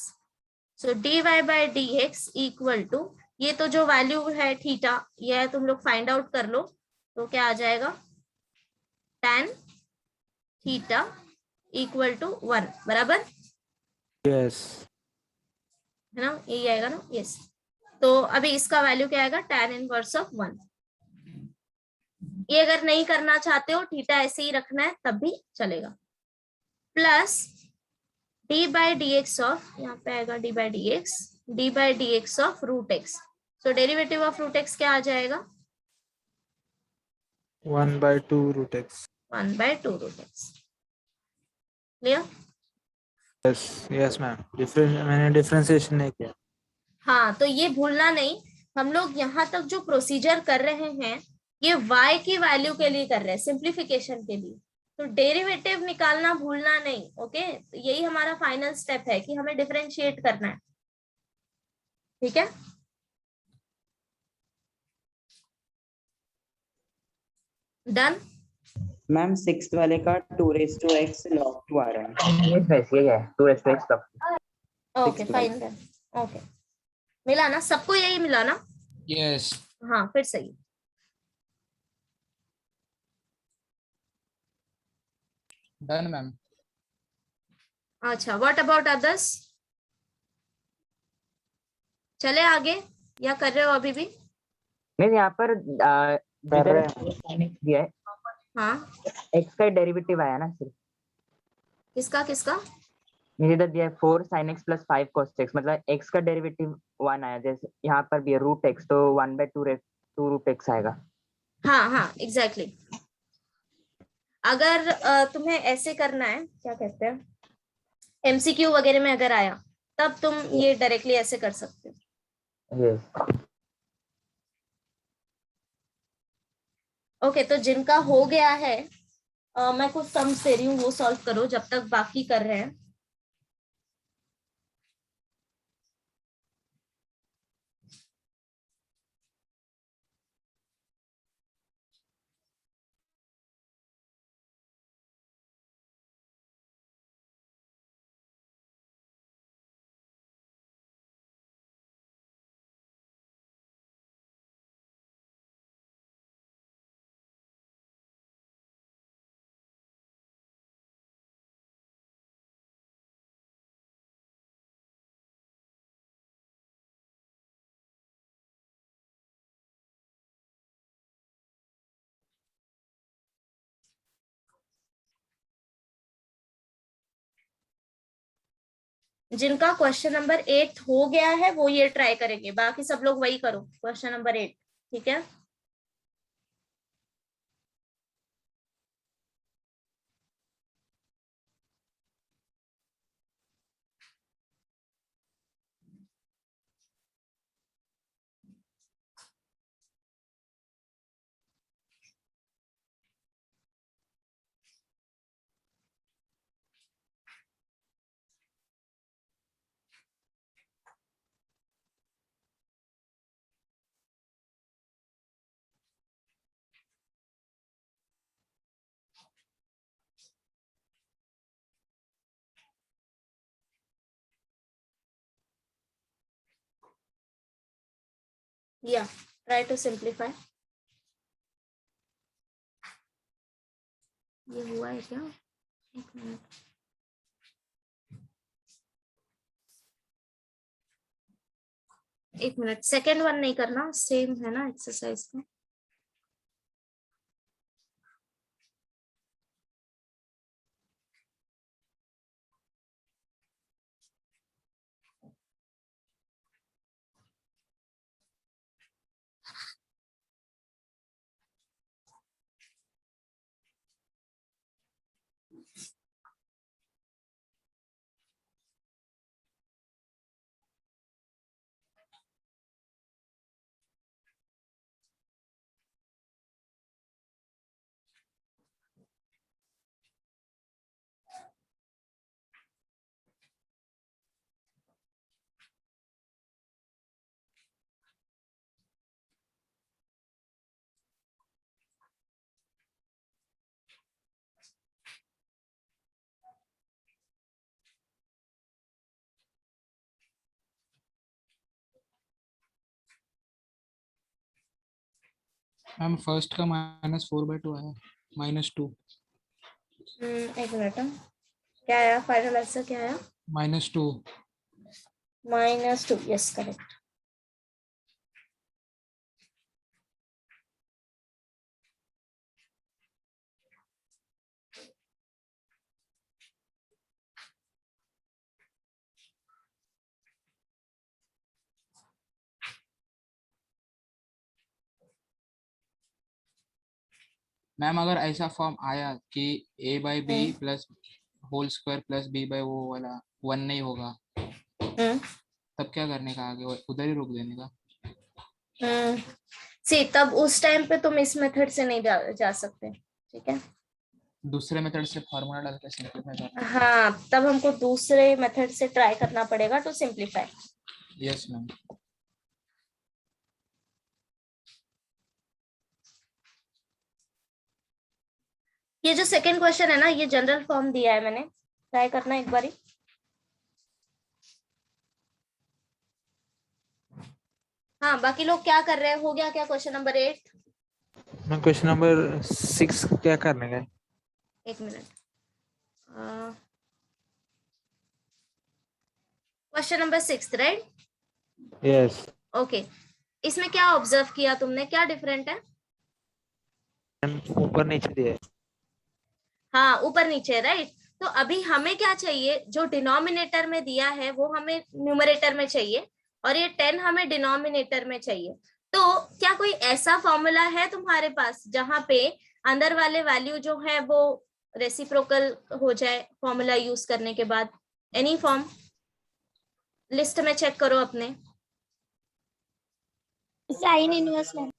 so dy by dx equal to, ये तो जो वैल्यू है थीटा, ये तुम लोग फाइंड आउट कर लो, तो क्या आ जाएगा, tan थीटा इक्वल टू 1, बराबर, Yes. है ना, यही आएगा ना, यस। तो अभी इसका वैल्यू क्या आएगा, tan इनवर्स ऑफ 1। ये अगर नहीं करना चाहते हो, थीटा ऐसे ही रखना है तब भी चलेगा, plus d by d x of, यहाँ पे आएगा d by d x of root x. So derivative of root x क्या आ जाएगा, 1/2 root x. 1/2 root x. Clear? Yes. Yes ma'am. मैंने डिफरेंशिएशन नहीं किया. हाँ, तो ये भूलना नहीं, हम लोग यहाँ तक जो प्रोसीजर कर रहे हैं ये y की वैल्यू के लिए कर रहे हैं, सिंप्लीफिकेशन के लिए, तो डेरिवेटिव निकालना भूलना नहीं, ओके। तो यही हमारा फाइनल स्टेप है कि हमें डिफरेंशिएट करना है, ठीक है। डन। मैम 6th वाले का 2⁻x log 2 आ रहा है। ये वैसे है 2x log 2. Okay fine done, okay, मिला ना सबको, यही मिला ना? यस हाँ फिर सही। Done ma'am. अच्छा, व्हाट अबाउट अदर्स? चले आगे या कर रहे हो अभी भी? नहीं यहाँ पर कर रहे हैं. sin x दिया है, हाँ, x का डेरिवेटिव आया ना सिर्फ, किसका किसका? मेरे इधर दिया है 4 sin x plus 5 cos x, मतलब x का डेरिवेटिव 1 आया, जैसे यहाँ पर भी है रूट x, तो 1/2 रूट x आएगा। हाँ हाँ एग्जैक्टली। अगर तुम्हें ऐसे करना है, क्या कहते हैं, एमसीक्यू वगैरह में अगर आया तब तुम ये डायरेक्टली ऐसे कर सकते हो। यस ओके, तो जिनका हो गया है मैं कुछ सम्स दे रही हूँ, वो सॉल्व करो जब तक बाकी कर रहे हैं। जिनका क्वेश्चन नंबर 8 हो गया है वो ये ट्राई करेंगे, बाकी सब लोग वही करो, क्वेश्चन नंबर 8, ठीक है। या ट्राई टू सिंप्लीफाई। ये हुआ है क्या? एक मिनट। एक मिनट, सेकेंड वन नहीं करना, सेम है ना एक्सरसाइज का। मैम फर्स्ट का -4/2 आया, -2। एक मिनट, क्या आया फाइनल आंसर? क्या आया? -2। -2, यस करेक्ट। मैम अगर ऐसा फॉर्म आया कि a/b plus whole square plus b by वो वाला 1 नहीं होगा, तब क्या करने का? आगे उधर ही रोक देने का? सी तब उस टाइम पे तुम इस मेथड से नहीं जा सकते, ठीक है? दूसरे मेथड से फार्मूला डाल के सिंपलीफाई करना। हाँ, तब हमको दूसरे मेथड से ट्राई करना पड़ेगा टू सिंप्लीफाई। Yes ma'am. ये जो सेकंड क्वेश्चन है ना, ये जनरल फॉर्म दिया है मैंने, ट्राई करना एक बारी। हाँ, बाकी लोग क्या कर रहे हैं? हो गया क्या क्वेश्चन नंबर 8? मैं क्वेश्चन नंबर 6 क्या करने का है? एक minute, question number 6 right? Yes okay, इसमें क्या ऑब्जर्व किया तुमने? क्या डिफरेंट है? ऊपर नीचे दिया है। हाँ, ऊपर नीचे राइट। तो अभी हमें क्या चाहिए? जो डिनोमिनेटर में दिया है वो हमें न्यूमरेटर में चाहिए, और ये 10 हमें डिनोमिनेटर में चाहिए। तो क्या कोई ऐसा फॉर्मूला है तुम्हारे पास जहां पे अंदर वाले वैल्यू जो है वो रेसिप्रोकल हो जाए फॉर्मूला यूज करने के बाद? एनी फॉर्म लिस्ट में चेक करो अपने। Sine inverse ma'am.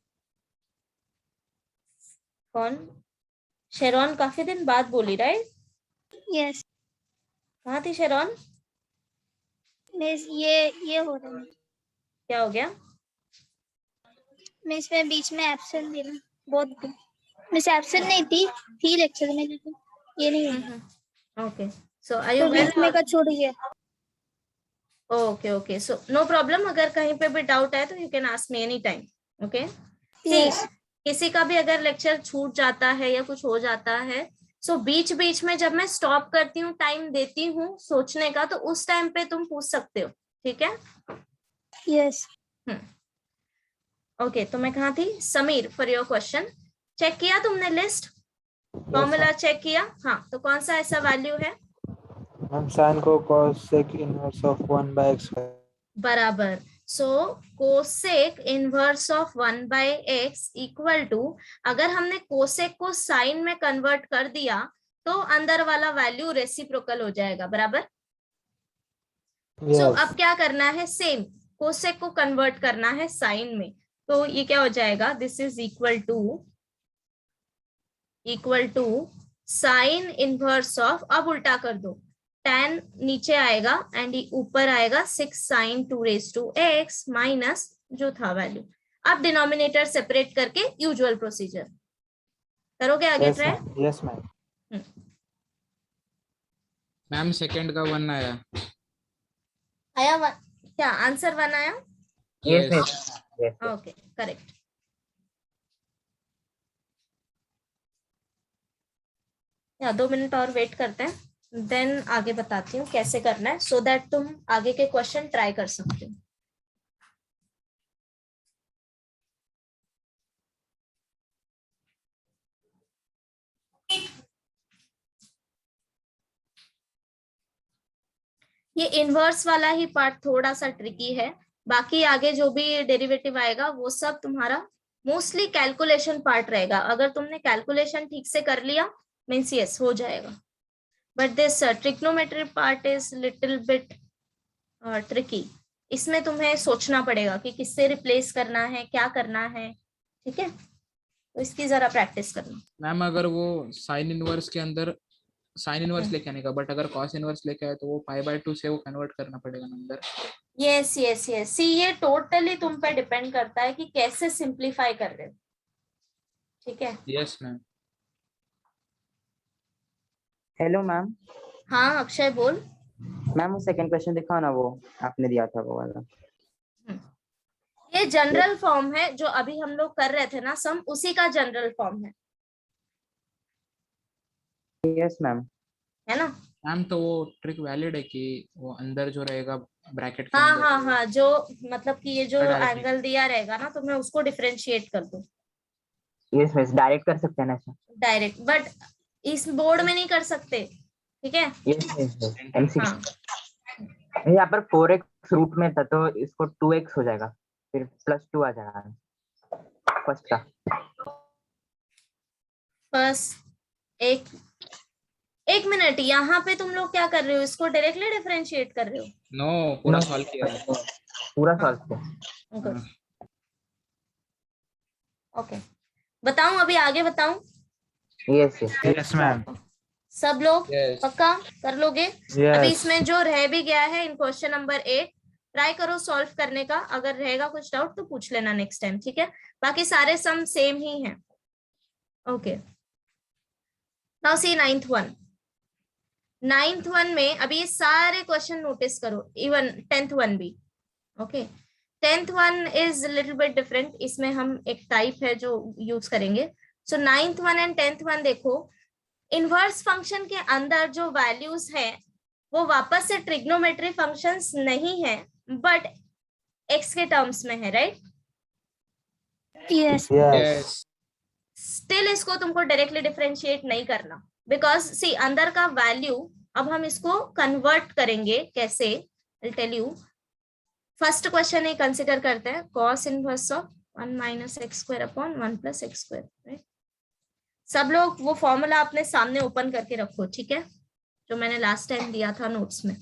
कौन? शेरॉन काफी दिन बाद बोली राइट? यस कहाँ थी शेरॉन? मिस, ये हो रहा है क्या हो गया? मिस, मैं बीच में एब्सेंट थी ना, बहुत मिस एब्सेंट नहीं थी लेक्चर में, लेकिन ये नहीं हुआ ओके, सो आर यू तो वेल? बीच में का छूट गया। Okay okay, so no problem. अगर कहीं पे भी डाउट है तो you can ask me any time. Okay, yes किसी का भी अगर लेक्चर छूट जाता है या कुछ हो जाता है, सो बीच बीच में जब मैं स्टॉप करती हूँ, टाइम देती हूँ सोचने का, तो उस टाइम पे तुम पूछ सकते हो, ठीक है? यस ओके, तो मैं कहाँ थी? Sameer, for your question, check किया तुमने लिस्ट? फॉर्मूला चेक किया? हाँ, तो कौन सा ऐसा वैल्यू है? हम साइन को cosec इनवर्स ऑफ 1/x। बराबर। So cosec inverse of 1/x equal to, अगर हमने कोसेक को साइन में कन्वर्ट कर दिया तो अंदर वाला वैल्यू रेसिप्रोकल हो जाएगा, बराबर? सो अब क्या करना है? सेम कोसेक को कन्वर्ट करना है साइन में, तो ये क्या हो जाएगा? This is equal to sine inverse of, अब उल्टा कर दो, tan नीचे आएगा एंड ऊपर आएगा 6 sin 2⁻x माइनस जो था वैल्यू। अब डिनोमिनेटर सेपरेट करके यूजुअल प्रोसीजर करोगे आगे try? Yes ma'am. Ma'am second का 1 आया। आया क्या आंसर 1 आया? Yes Yes. Miss. Yes, yes. Okay correct. या 2 मिनट और वेट करते हैं, देन आगे बताती हूँ कैसे करना है, सो दैट तुम आगे के क्वेश्चन ट्राई कर सकते हो। ये इनवर्स वाला ही पार्ट थोड़ा सा ट्रिकी है, बाकी आगे जो भी डेरिवेटिव आएगा वो सब तुम्हारा मोस्टली कैलकुलेशन पार्ट रहेगा। अगर तुमने कैलकुलेशन ठीक से कर लिया मीन्स यस हो जाएगा, but this trigonometry part is little bit tricky. इसमें तुम्हें सोचना पड़ेगा कि किससे रिप्लेस करना है, क्या करना है, ठीक है, तो इसकी जरा प्रैक्टिस करना। मैम अगर वो साइन इनवर्स के अंदर साइन इनवर्स लेके आने का, बट अगर कॉस इनवर्स लेके आए तो वो π/2 से वो कन्वर्ट करना पड़ेगा नंबर। यस यस यस, सी ये टोटली तुम पे डिपेंड करता है कि कैसे सिंप्लीफाई कर रहे हो, ठीक है। Yes ma'am. Hello ma'am. हाँ अक्षय बोल। मैम वो सेकंड क्वेश्चन दिखाओ ना, वो आपने दिया था वो वाला। ये जनरल फॉर्म है जो अभी हम लोग कर रहे थे ना सम, उसी का जनरल फॉर्म है। Yes ma'am. है ना मैम तो वो ट्रिक वैलिड है कि वो अंदर जो रहेगा ब्रैकेट के हाँ अंदर हाँ हाँ, जो मतलब कि ये जो Directly. एंगल दिया रहेगा ना तो मैं उसको डिफरेंशिएट कर दूं यस मिस, डायरेक्ट कर सकते हैं ना सर? डायरेक्ट, बट इस बोर्ड में नहीं कर सकते, ठीक है। Yes yes MCQ. हाँ यहाँ पर 4x रूट में था तो इसको 2x हो जाएगा, फिर +2 आ जाएगा फर्स्ट का। बस एक मिनट, यहाँ पे तुम लोग क्या कर रहे हो, इसको डायरेक्टली डिफरेंशिएट कर रहे हो? नो पूरा सॉल्व किया है। पूरा सॉल्व किया। Good, okay. बताऊं अभी आगे बताऊं? Yes yes yes ma'am. सब लोग Yes. पक्का कर लोगे? अभी यस इसमें जो रह भी गया है इन क्वेश्चन नंबर 8 ट्राई करो सॉल्व करने का, अगर रहेगा कुछ डाउट तो पूछ लेना नेक्स्ट टाइम, ठीक है। बाकी सारे सम सेम ही हैं। Okay now C ninth one में अभी ये सारे क्वेश्चन नोटिस करो, इवन 10th वन भी। Okay 10th one is little bit different, इसमें हम एक टाइप है जो यूज करेंगे। सो 9th one and 10th one देखो, इनवर्स फंक्शन के अंदर जो वैल्यूज है वो वापस से ट्रिग्नोमेट्री फंक्शंस नहीं है, बट एक्स के टर्म्स में है, राइट? Yes Yes. स्टिल इसको तुमको डायरेक्टली डिफरेंशिएट नहीं करना, बिकॉज सी अंदर का वैल्यू अब हम इसको कन्वर्ट करेंगे कैसे, I tell you. First question ही कंसिडर करते हैं, cos inverse of 1 - x² upon 1 + x², right? सब लोग वो फॉर्मूला अपने सामने ओपन करके रखो, ठीक है, जो मैंने लास्ट टाइम दिया था नोट्स में।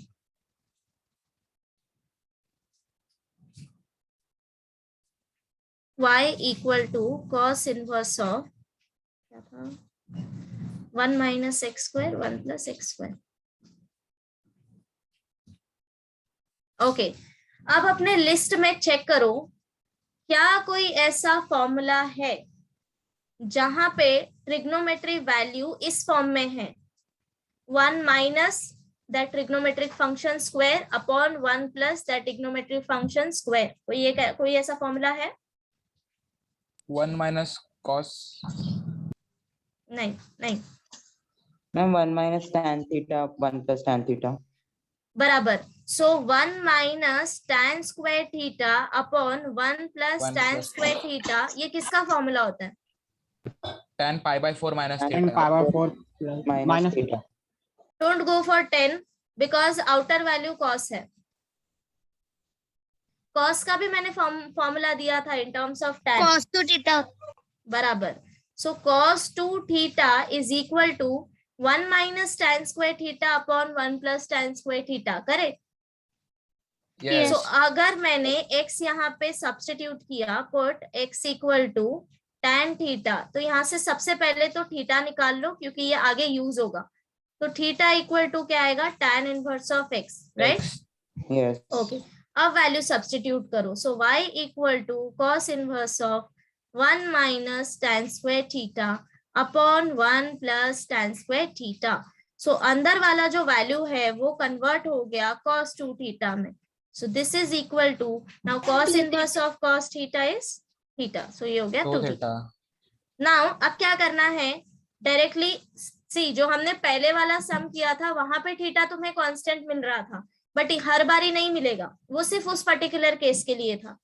y = cos इनवर्स ऑफ क्या था, 1 - x², 1 + x²। ओके अब अपने लिस्ट में चेक करो, क्या कोई ऐसा फॉर्मूला है जहां पे ट्रिग्नोमेट्री वैल्यू इस फॉर्म में है, 1 - that trigonometric function square upon 1 + that trigonometric function square. कोई ऐसा फॉर्मूला है? 1 - cos नहीं नहीं, ma'am 1 - tan theta 1 + tan theta. बराबर। सो 1 - tan square theta upon 1 + 1 tan plus square theta, ये किसका फॉर्मूला होता है? tan π/4 - tan theta. π/4 minus theta. Don't go for 10 because outer value cos है। cos का भी मैंने फॉर्मूला दिया था in terms of tan, cos to theta बराबर। So cos 2 theta is equal to 1 - tan square theta upon 1 + tan square theta, correct? Yes. सो अगर मैंने x यहाँ पे सब्स्टिट्यूट किया, पुट x = tan थीटा, तो यहाँ से सबसे पहले तो थीटा निकाल लो क्योंकि ये आगे यूज होगा। तो थीटा = क्या आएगा, tan inverse of x, right? Yes okay अब वैल्यू सब्स्टिट्यूट करो। So y = cos inverse of 1 - tan square theta upon 1 + tan square theta. So अंदर वाला जो वैल्यू है वो कन्वर्ट हो गया cos 2 थीटा में। So this is equal to, now cos inverse of cos theta is theta. So ये हो गया 2 theta. Now अब क्या करना है, डायरेक्टली सी जो हमने पहले वाला सम किया था वहां पे थीटा तुम्हें कांस्टेंट मिल रहा था, बट हर बारी नहीं मिलेगा, वो सिर्फ उस पर्टिकुलर केस के लिए था.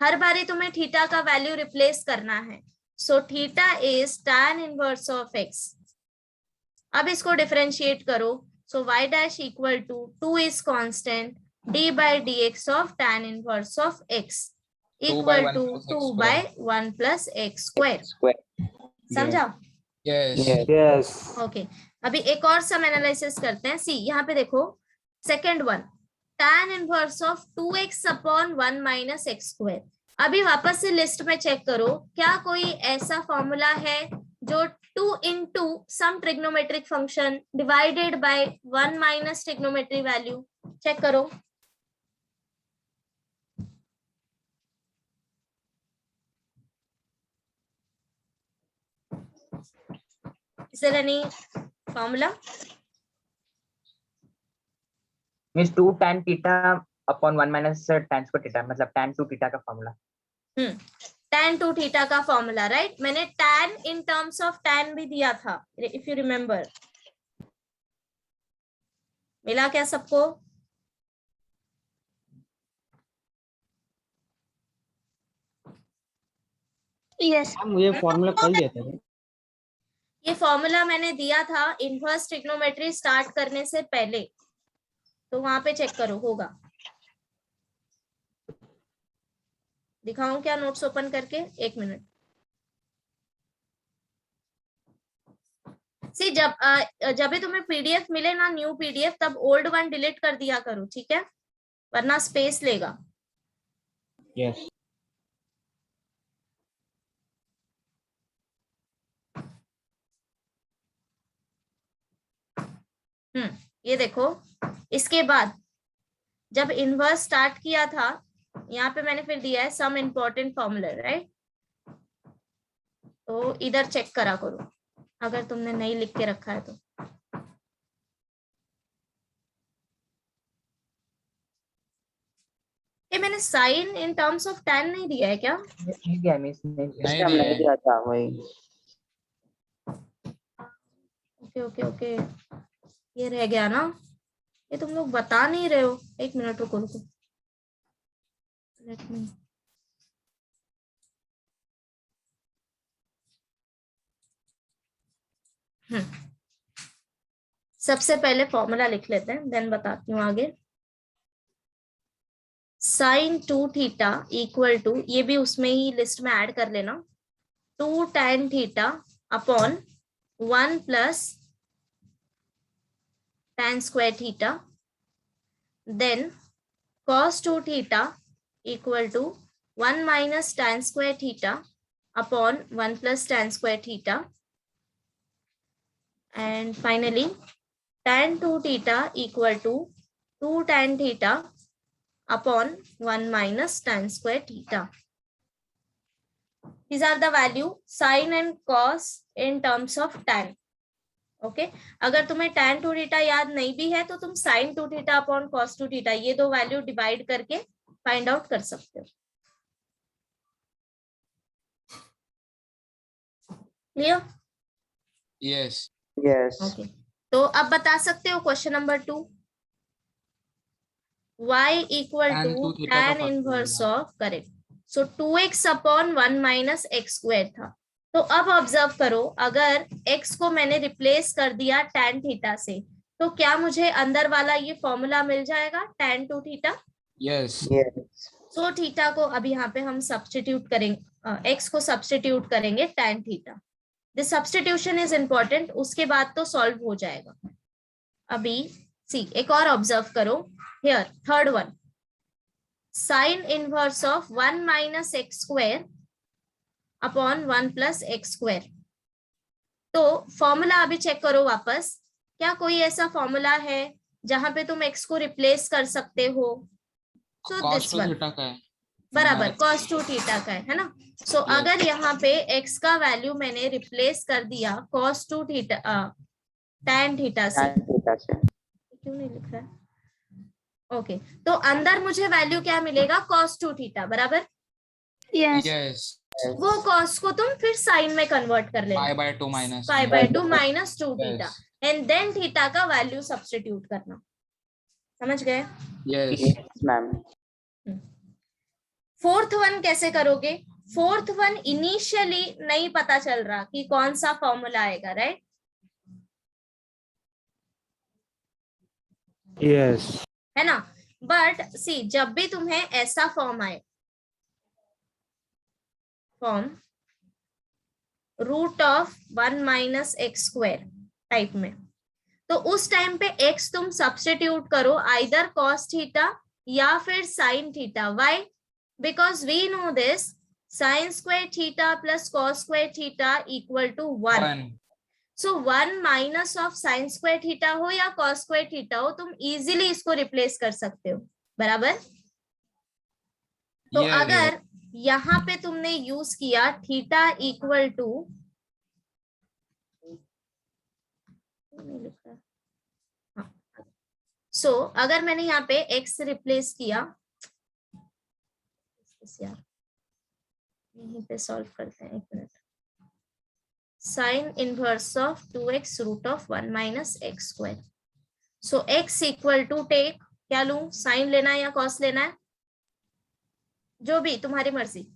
हर बारी तुम्हें थीटा का वैल्यू रिप्लेस करना है. So theta is tan inverse of x. अब इसको डिफरेंशिएट करो. So y dash equal to 2 is constant d by dx of tan inverse of x equal to 2 by 1 plus x square. समझा? Yes. ओके. अभी एक और सम एनालिसिस करते हैं. सी यहाँ पे देखो, second one, tan inverse of 2x upon 1 minus x square. अभी वापस से लिस्ट में चेक करो, क्या कोई ऐसा फॉर्मूला है जो 2 into some trigonometric function divided by 1 minus trigonometry value. Check करो. Is there any formula? Means 2 tan theta upon 1 minus tan square theta, मतलब tan 2 थीटा का फॉर्मूला. tan 2 थीटा का फॉर्मूला, राइट. मैंने tan in terms of tan भी दिया था, इफ यू रिमेम्बर. मिला क्या सबको? यस हम ये फॉर्मूला कल दिया था. ये फॉर्मूला मैंने दिया था इनवर्स ट्रिग्नोमेट्री स्टार्ट करने से पहले, तो वहां पे चेक करो, होगा. दिखाऊं क्या नोट्स ओपन करके? 1 मिनट. सी जब भी तुम्हें पीडीएफ मिले ना, न्यू पीडीएफ, तब ओल्ड वन डिलीट कर दिया करो, ठीक है, वरना स्पेस लेगा. यस. ये देखो, इसके बाद जब इनवर्स स्टार्ट किया था, यहाँ पे मैंने फिर दिया है सम इम्पोर्टेंट फॉर्मूला, राइट. तो इधर चेक करा करो अगर तुमने नहीं लिख के रखा है तो. ये मैंने sine in terms of tan नहीं दिया है क्या? नहीं दिया मिस, नहीं नहीं दिया था वही. ओके ओके ओके, ये रह गया ना. ये तुम लोग बता नहीं रहे हो. 1 मिनट रुको रुको. Let me. सबसे पहले फॉर्मूला लिख लेते हैं, देन बताती हूँ आगे. साइन 2 थीटा इक्वल टू, ये भी उसमें ही लिस्ट में ऐड कर लेना, 2 tan theta upon 1 plus tan square theta, then cos 2 theta equal to 1 minus tan square theta upon 1 plus tan square theta, and finally tan 2 theta equal to 2 tan theta upon 1 minus tan square theta. These are the value sin and cos in terms of tan. Okay? अगर तुम्हें tan 2 theta याद नहीं भी है तो तुम sin 2 theta upon cos 2 theta ये दो वैल्यू डिवाइड करके फाइंड आउट कर सकते हो. क्लियर? यस. यस. ओके. तो अब बता सकते हो question number 2. y equal Tan to 2 theta का tan फंक्शन इनवर्स मिला. Of, correct. So 2x upon 1 minus x square था. तो अब ऑब्जर्व करो, अगर x को मैंने रिप्लेस कर दिया tan थीटा से, तो क्या मुझे अंदर वाला ये फॉर्मूला मिल जाएगा tan 2 theta? Yes. Yes. So theta को अब यहाँ पे हम सब्स्टिट्यूट करेंगे, x को सब्स्टिट्यूट करेंगे tan theta. This substitution is important, उसके बाद तो सॉल्व हो जाएगा. अभी सी एक और ऑब्जर्व करो. Here, third one, sin inverse of 1 minus x square upon 1 plus x square. तो फॉर्मूला अभी चेक करो वापस, क्या कोई ऐसा फॉर्मूला है जहां पे तुम x को रिप्लेस कर सकते हो? So cos this 2 one, theta का है. बराबर cos 2 थीटा का है ना. सो अगर यहाँ पे x का वैल्यू मैंने रिप्लेस कर दिया cos 2 थीटा tan थीटा से, tan थीटा से. क्यों नहीं लिख रहा है? ओके, तो अंदर मुझे वैल्यू क्या मिलेगा, cos 2 थीटा, बराबर। यस यस वो cos को तुम फिर साइन में कन्वर्ट कर लेना, π/2 minus π/2 minus 2 theta, Yes. And then theta का वैल्यू सब्स्टिट्यूट करना। समझ गए? Yes ma'am. फोर्थ वन कैसे करोगे? फोर्थ वन इनिशियली नहीं पता चल रहा कि कौन सा फॉर्मूला आएगा, राइट? Yes. है ना? बट सी, जब भी तुम्हें ऐसा फॉर्म आए, form root of 1 minus x square type में, तो उस टाइम पे x तुम सब्स्टिट्यूट करो आइदर cos थीटा या फिर sin theta. Why? Because we know this sin square theta plus cos square theta equal to 1। 1 so 1 minus of sin square theta हो या cos स्क्वायर थीटा हो, तुम इजीली इसको रिप्लेस कर सकते हो, बराबर। तो अगर यहाँ पे तुमने यूज किया थीटा इक्वल टू, सो अगर मैंने यहाँ पे x रिप्लेस किया, यार यहीं पे सॉल्व करते हैं, एक minute. Sine inverse of 2x root of 1 minus x square. So x equal to take, क्या लूं, साइन लेना है या कॉस लेना है, जो भी तुम्हारी मर्जी,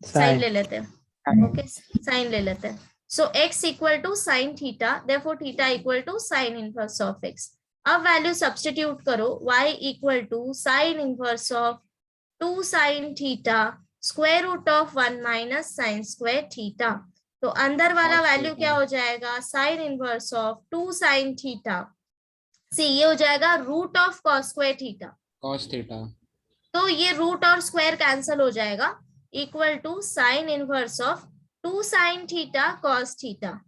साइन ले लेते हैं। ओके, साइन ले लेते हैं। So x equal to sine theta, therefore theta equal to sine inverse of x। अब वैल्यू सब्स्टिट्यूट करो, y equal to sine inverse of 2 sine theta square root of 1 minus sine square theta. तो अंदर वाला वैल्यू क्या हो जाएगा, sine inverse of 2 sine theta, see ये हो जाएगा root of cos square theta. cos theta, तो ये रूट और स्क्वायर कैंसिल हो जाएगा, equal to sine inverse of 2 sine theta cos theta.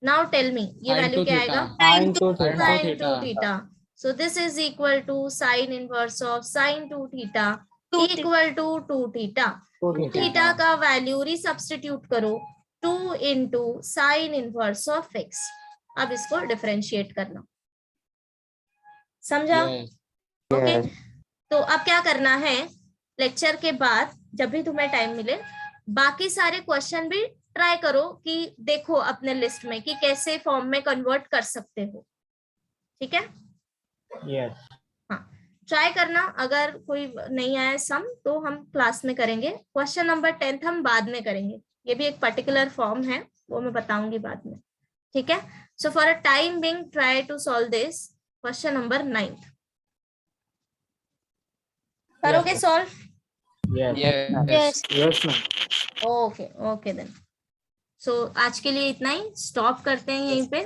Now tell me ये Sin वैल्यू 2 क्या theta. आएगा, sin 2 Sin theta. sin 2 theta. theta. So this is equal to sin inverse of sin 2 theta equal to 2 theta. 2 theta का वैल्यू रिसब्स्टिट्यूट करो, 2 into sin inverse of x। अब इसको डिफरेंशिएट करना, समझा? Yes. ओके, तो अब क्या करना है, लेक्चर के बाद जब भी तुम्हें टाइम मिले बाकी सारे क्वेश्चन भी ट्राई करो कि देखो अपने लिस्ट में कि कैसे फॉर्म में कन्वर्ट कर सकते हो, ठीक है? यस। हाँ, ट्राई करना। अगर कोई नहीं आया सम तो हम क्लास में करेंगे। क्वेश्चन नंबर 10 हम बाद में करेंगे, ये भी एक पर्टिकुलर फॉर्म है, वो मैं बताऊंगी बाद में, ठीक है? So for a time being try to solve this question number 9। करोगे solve? Yes. Yes, ma'am. Okay okay then. सो आज के लिए इतना ही, स्टॉप करते हैं यहीं पे।